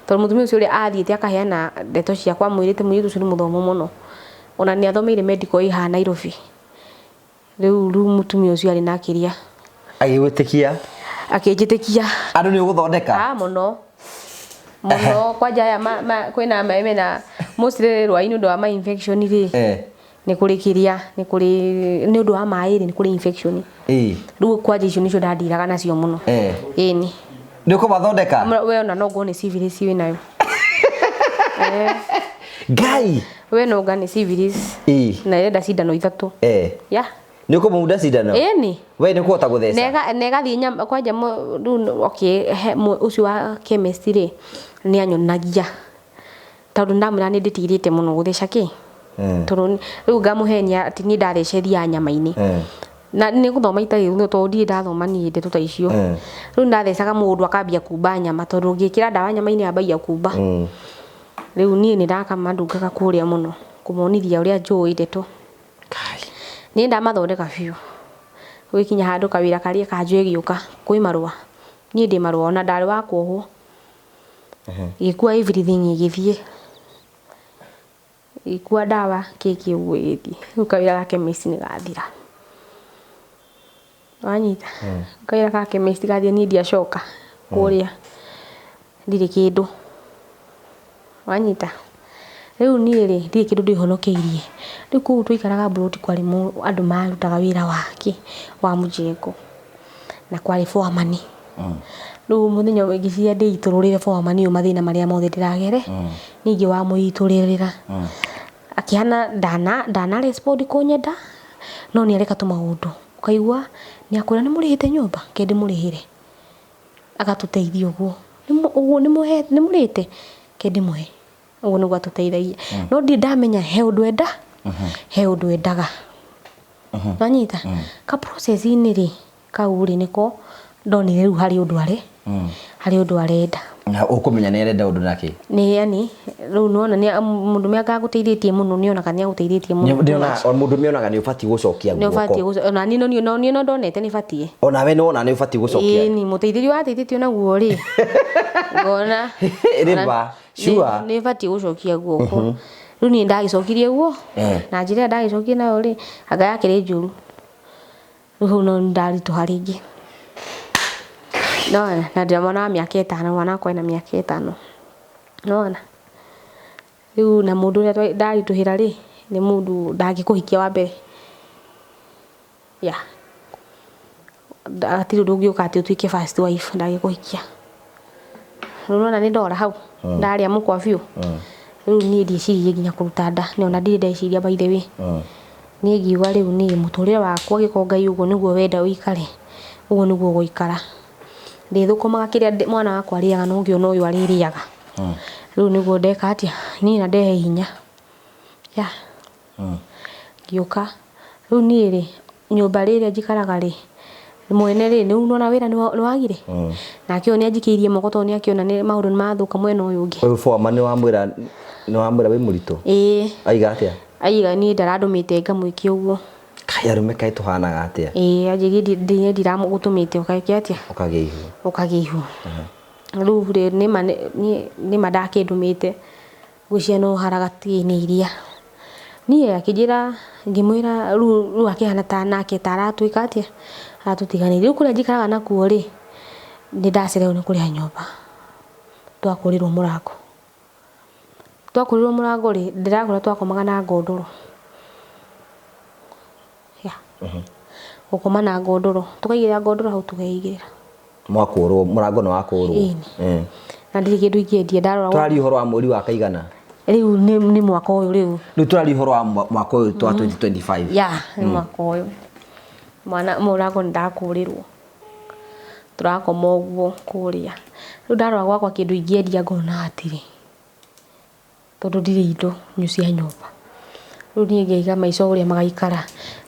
tondu mutumia ucio ri athiete akaheana ndeto ciakwa mwirite mwiritu ucio ni muthomo muno ona ni athomeire medical iha Nairobi riu mutumia ucio ari na akiria agigwitikia akinjitikia andu ni uguthondeka muno kwanja ya kwina maeme na mostly rwaini ndo ama infection ri ni kurikiria ni undu wa mai ni kuri infection riu kwanja icio nicio ndandiraga nacio muno ni ni kumathondeka we ona no ngone civil ciwi nayo Ngai we no ngani civilis na yenda cindano 3 ya ni ukumunda cindano ni we ni kuota gutheca nega thi nyama kwanja riu okay ucio wa chemist ri ni anyonagia tondu ndamwira ni nditirite muno gutheca ki tondu riu ngamuhenia ati ni ndareceria nyama-ini na ni guthoma itari tondu ndi ndathoma ni ndeto ta icio riu ndathecaga mundu akambia kumba nyama tondu ngikira ndawa nyama-ini ambagia kumba riu ni ndakama ndungaga kuria muno kumonithia uria njui ndeto ni ndamathondeka biu wikinya handu kawira karia kanjue giuka kwi marua ni ndi marua ona ndari wa kuohwo ikua everything igithie ikua dawa kiki ugwiti ukawira ka chemist ni gathira wanyita kawira ka chemist gathia ni ndia coka kuria ndiri kindu wanyita riu ni ri ndiri kindu ndihonokeirie riu ku tuikaraga buroti kwari andu marutaga wira wake wa mujengo na kwari foreman riu muthenya ngiciria ndiitururire foreman uyu mathina maria mothe ndiragere ningi wa muiturira akihana ndana respond kunyenda no ni areka tumaundu ukaigua ni akwira ni murihite nyumba kendi murihire agatuteithia uguo ni murite kendi muhe uguo niguo atuteithagia no ndi ndamenya he undu enda he undu endaga wanyita ka process ini ri kau ri niko ndonire riu hari undu arenda na ukumenya ni arenda undu nake ni yani riu nona ni mundu miaka guteithĩtie muno ni ona kana guteithĩtie muno ndiona mundu mionaga ni ubati gucokia guoko ni ubati ona ni no ndonete ni bati ona we no ni ubati gucokia ni muteithĩrio ateithĩtio naguo ri ngona riba sure ni bati gucokia guoko riu ni ndagicokirie guo na njira ndagicokie nayo ri anga yake ri njuru riu no ndaritu haringi no na ndamona miaka 5 mwana kwa ina miaka 5 nona riu na mundu uria ndarituhira ri ni mundu ndangikuhikia wa mbere ya atiri ndungiuka ati utuike first wife ndangikuhikia nona ni ndora hau ndaria mukwa biu riu ni ndicirie nginya kuruta nda ni ona ndiri ndeciria by the way ni ngiuga riu ni muturire wakwa gikongai uguo niguo wenda uikare uguo niguo guikara ndithukumaga kiria mwana wakwa ariaga no ngiona uyu aririaga riu niguo ndeka atia ni na ndehe hinya ya ngiuka riu ni ri nyumba riria njikaraga ri mwene ri ni unona wira ni wagire nake oni anjikiirie moko to ni akiona ni maundu ni mathuka mwena uyu ungi uyu foreman ni wamwira wi murito aiga atia aiga ni ndaradumite ngamwikia uguo kai arume kai tuhanaga atia ajigi ndiramugutumite ukaikia atia ukagiihu riu ri ni madake ndumite gucia no haragati ni iria ni akijira ngimwira riu akihana ta nake taratuika atia atutiganire riu kuria njikaraga nakuo ri ni ndacererwo ni kuria nyumba twakurirwo murango ri ndirakora twakomaga na ngondoro ya gukoma na ngondoro tukaigira ngondoro hau tukaigira mwakurwo murango no wakurwo na ndiri kindu ingĩendie ndarora twari uhoro wa mweri wa kaigana riu ni mwaka uyu riu twari uhoro wa mwaka uyu twa 2025 ya ni mwaka uyu mwana murango ndakurirwo turakoma uguo kuria riu ndarora gwakwa kindu ingĩendia ngona atiri tondu ndiri indo nyucia nyumba riu ni ngeiga maica uria magaikara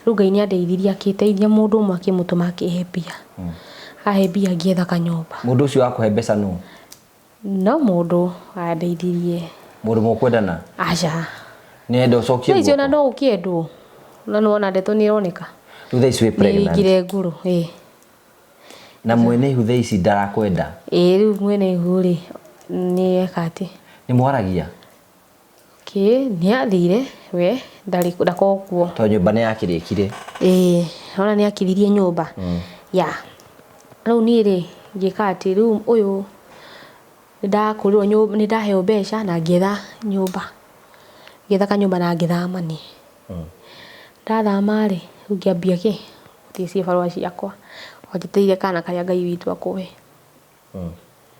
riu Ngai ni andeithirie akiteithia mundu umwe akimutuma akihe mbia ahe mbia ngietha kanyumba mundu ucio akuhe mbeca no mundu andeithirie mundu mukwendana aca ni endo cokie icio na no ukiendwo na no ona ndeto ni ironeka thutha icio pregnant ngire nguru na mwene thutha ici ndarakwenda riu mwene ri ni ekati ni mwaragia ni athire we ndakokuo to nyumba ni yakirikire ona ni akiririe nyumba ya riu ni ri ngikati riu uyu ndakurirwo nyumba ni ndaheo mbeca na ngetha nyumba ngetha kanyumba na ngethama ni ndathama ri riu ngiambia ki utie cibarua ciakwa wajiteire kana karia Ngai witu akuhe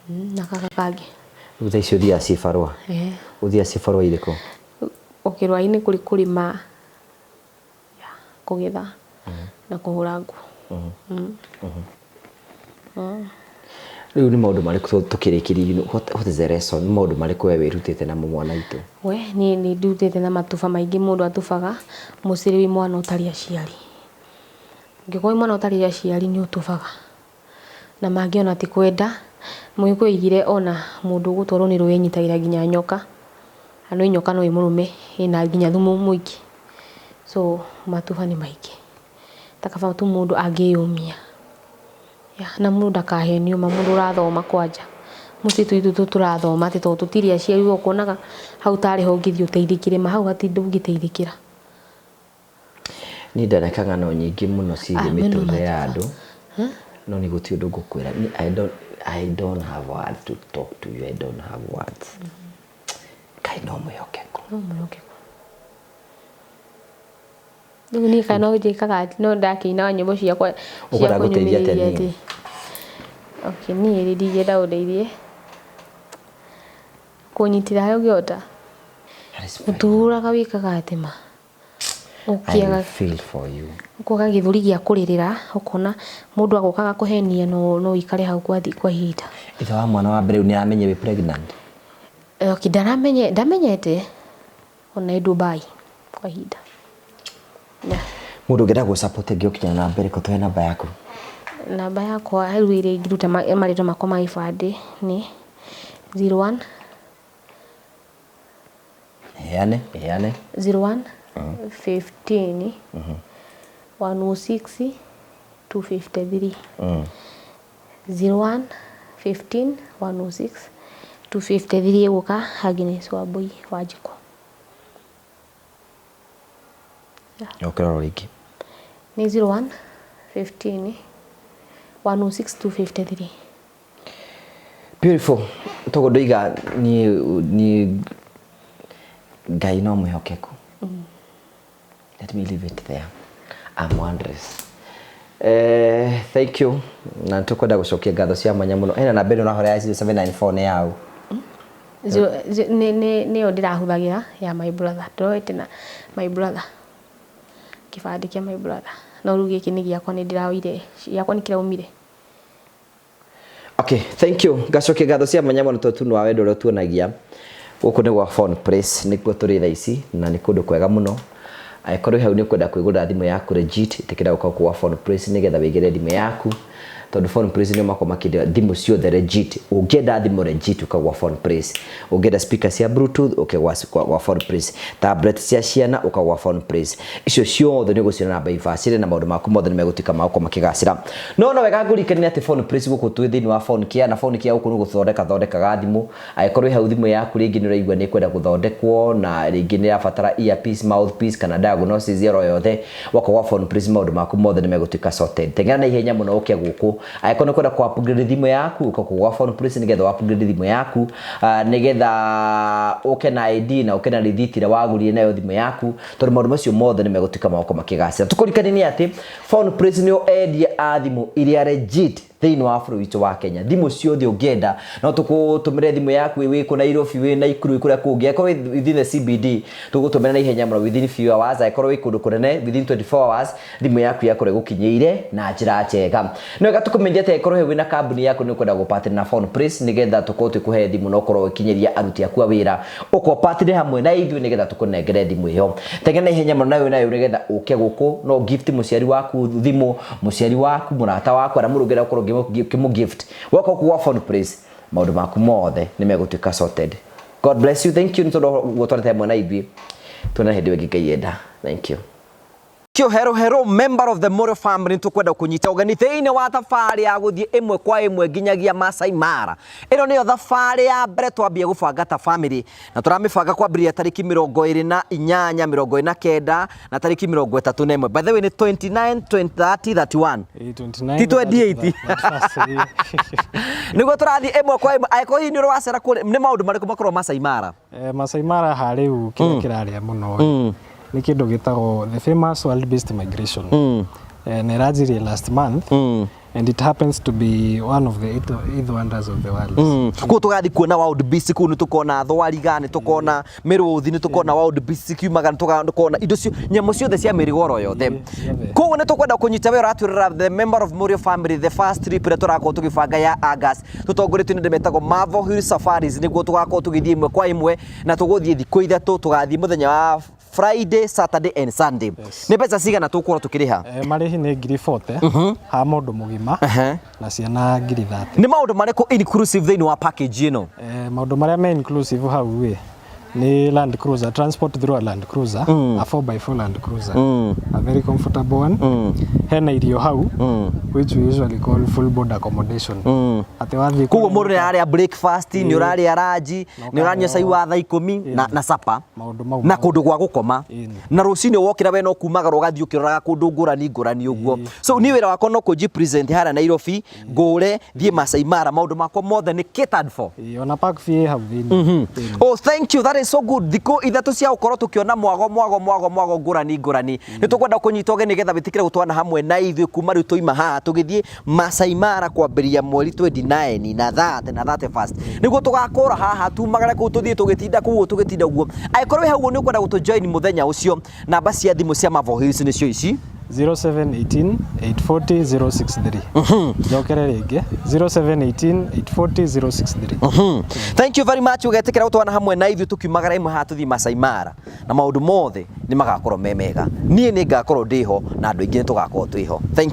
na kaka kangi thutha icio thia cibarua uthia cibarua iriko okirwaini kuri kurima kugetha na kuhura nguo. Riu ni maundu mariku tukirikiri what is the lesson maundu mariku we wirutite na mwana itu? We ni ndutite na matuba maingi mundu atubaga muciri wi mwana utari aciari. Ngikoi mwana utari aciari ni utubaga na mangiona ti kwenda mwikuigire ona mundu gutwarwo ni ruwe nyitagira ginya nyoka ano nyoka no imurume ina ginya thumu muingi so matuba ni maingi takaba tu mundu angiyumia na mundu ndakahenio mundu urathoma kwanja musitu itu turathoma ati to tutiria aciari ukuonaga hau tari ho ngithio teithikire ma hau ati ndungiteithikira ni ndanekaga no nyingi muno cithi miture ya andu no ni guti undu ngukwira I don't have words to talk to you. I don't have words. Kai no mwihokeko. No mwihokeko. Ni kai no jikaga no ndakina nyimbo ciakwa cia kunyumiriria ati. Okay, ni ri dige ndaundeithie. Kunyitira hayo giota. Uturaga wikaga atima. I feel for you. Ukoga githuri gia kuririra ukona mundu agokaga kuhenia no ikare hau kwa ihinda. Ithe wa mwana wa mbere ni amenye we pregnant. Ndamenyete ona Dubai kwa ihinda. Mundu ngenda gu support ngiokinya na mbere ko twe namba yaku. Namba yakwa hairuire ngiruta marito makwa ma ifade ni 01 Yane 01 15 106 253 01 15 106 253 guka Agnes Wambui Wanjiko. Okero riki ni 01 15 106 253. Beautiful. Togo doiga ni Ngai no mwihokeko. Let me leave it there. I'm Andres. Thank you. Na tukwenda gucokia ngatho cia mwanya muno. Ena na mbere na hore ya 0794 ne yao. Ni ndirahuthagira ya my brother. Ndoete na my brother. Kibandi kia my brother. No rugi iki ni giakwa ni ndirawire. Yakwa ni kiraumire. Okay, thank you. Gacokia ngatho cia mwanya muno totunu wa wendo ro tuonagia. Guku ni gwa Phone Press ni kuo turi thaa ici na ni kundu kwega muno. Aikorwo hau ni kwenda kwigura thimu yaku legit itikira uka kwa Phone Press ni getha wigire thimu yaku tondu Phone Press ni makomakire thimu ciothe legit. Ungenda thimu legit uka kwa Phone Press, ungenda speaker cia bluetooth kwa Phone Press, tablet cia ciana uka kwa Phone Press. Icio ciothe ni guciona na bei facile na maundu maku mothe ni megutika mako makigacira. No wega ngurikania ati Phone Press guku twi thini wa phone kia na phone kia guku ni guthondeka thimu. Aikorwo hau thimu yaku ringi ni raigua ni kwenda guthondekwo na ringi ni rabatara earpiece, mouthpiece kana diagnosis yero yothe wako wa Phone Press maundu maku mothe ni megutika sorted. Tengera na ihenya muno ukia guku aikona kwenda kwa upgrade thimu yaku uka kwa Phone Press ni getha upgrade thimu yaku ni getha ukena ID na ukena receipt ira wagurire nayo thimu yaku tondu maundu macio mothe ni megutika mako makigacira. Tukurikani ni ati Phone Press ni o endia a thimu iria legit thini wa bũrũri witũ wa Kenya. Thimu ciothe ũngĩenda no tũkũtũmĩre thimu yaku wĩ kũ Nairobi wĩ Naikuru kũrĩa kũngĩ akorwo within the CBD tũgũtũmĩra na ihenya mũno within few hours akorwo wĩ kũndũ kũnene within 24 hours thimu yaku yakorwo ĩgũkinyĩire na njĩra njega. No wega tũkũmenyithia atĩ akorwo wĩ na kambuni yaku nĩ ũkwenda gũpartner na Phone Press nĩgetha tũkorwo tũkũhe thimu na ũkorwo ũkinyĩria aruti aku a wĩra ũkorwo partner hamwe na ithuĩ nĩgetha tũkũnengere thimu ĩyo. Tengera na ihenya mũno nayo nĩgetha ũke gũkũ no gift mũciari waku thimu mũciari waku mũrata waku ara mũrũngĩra ũkorwo kimu gift wako kwa Phone Press maundu maku mothe ni megutuika sorted. God bless you. Thank you ntondo gutwarete mwana ibi tuna hindi wengi kayenda. Thank you. Hello member of the Moro family tukwenda kunyita ugeni thiini wa thabari ya guthie imwe kwa imwe nginyagia Masai Mara. Ino niyo thabari ya mbere twambie gubanga ta family na turamibanga kwambiria tariki 28 29 na tariki 31. By the way ni 29 20 30 31 ti 28 nigo turathi imwe kwa imwe aiko hii ni rwacera ni maundu mariku makorwo Masai Mara. Masai Mara hariu kiraria muno ni kindu gitago the famous world based migration. Na irajirie last month and it happens to be one of the eighth wonders of the world. Ko tugathi kuona wild beast ku ni tukona thwariga ni tukona miruthi ni tukona wild beast kiumaga ni tukona indo cio nyamũ ciothe cia mĩrigoro yothe koguo ni tukwenda kunyita wĩra atwĩrĩra the member of Morio family the first trip ĩrĩa tũrakorwo tũgĩbanga ya August tũtongoretio nĩ ndĩ metagwo Mavo Hill Safaris nĩguo tũgakorwo tũgĩthiĩ imwe kwa imwe na tũgũthiĩ thikũ ithatũ tũgathiĩ mũthenya wa Friday, Saturday and Sunday. Nĩ mbeca cigana tũkorwo tũkĩrĩha? Marĩhi nĩ 40,000 ha mũndũ mũgima na ciana 30,000. Nĩ maũndũ marĩkũ inclusive thĩinĩ wa package ĩno? Maũndũ marĩa me inclusive hau ni Land Cruiser, transport through a Land Cruiser, a 4x4 Land Cruiser, a very comfortable one. Hena irio hau, which we usually call full board accommodation. Ate wathi kuo mũndũ nĩ ararĩa breakfast, nĩ ũrarĩa ranji, nĩ ũranyua cai wa thaa 10 na supper na kũndũ gwa gũkoma. Na rũcinĩ wokĩra we no kumaga ũgathiĩ ũkĩroraga kũndũ ngũrani ũguo. So ni wĩra wako no kũnji present hara Nairobi, ngũre thiĩ Masai Mara, maũndũ makwa mothe nĩ catered for. Ona pack fee hau thĩinĩ. Oh, thank you. That is so good. Thikũ ithatũ cia gũkorwo tũkĩona mwago ngũrani nĩ tũkwenda kũnyita ũgeni nĩgetha wĩtĩkĩre gũtwarana hamwe na ithuĩ kuma rĩu tũima haha tũgĩthiĩ Masai Mara kwambĩrĩria mweri 29 na 31 nĩguo tũgakũra haha tumagare kũu tũthiĩ tũgĩtinda ũguo. Angĩkorwo wĩ hau nĩ ũkwenda gũtũjoin mũthenya ũcio, namba cia thimũ cia Mavo Hills nĩcio ici 0718 840 063. Jokere rĩngĩ 0718 840 063. Thank you very much. Ũgetĩkĩra gũtwarana hamwe na ithuĩ tũkiumagara imwe haha tũthiĩ Masai Mara na maũndũ mothe nĩ magakorwo me mega. Niĩ nĩ ngakorwo ndĩho na andũ aingĩ nĩ tũgakorwo twĩho. Thank you.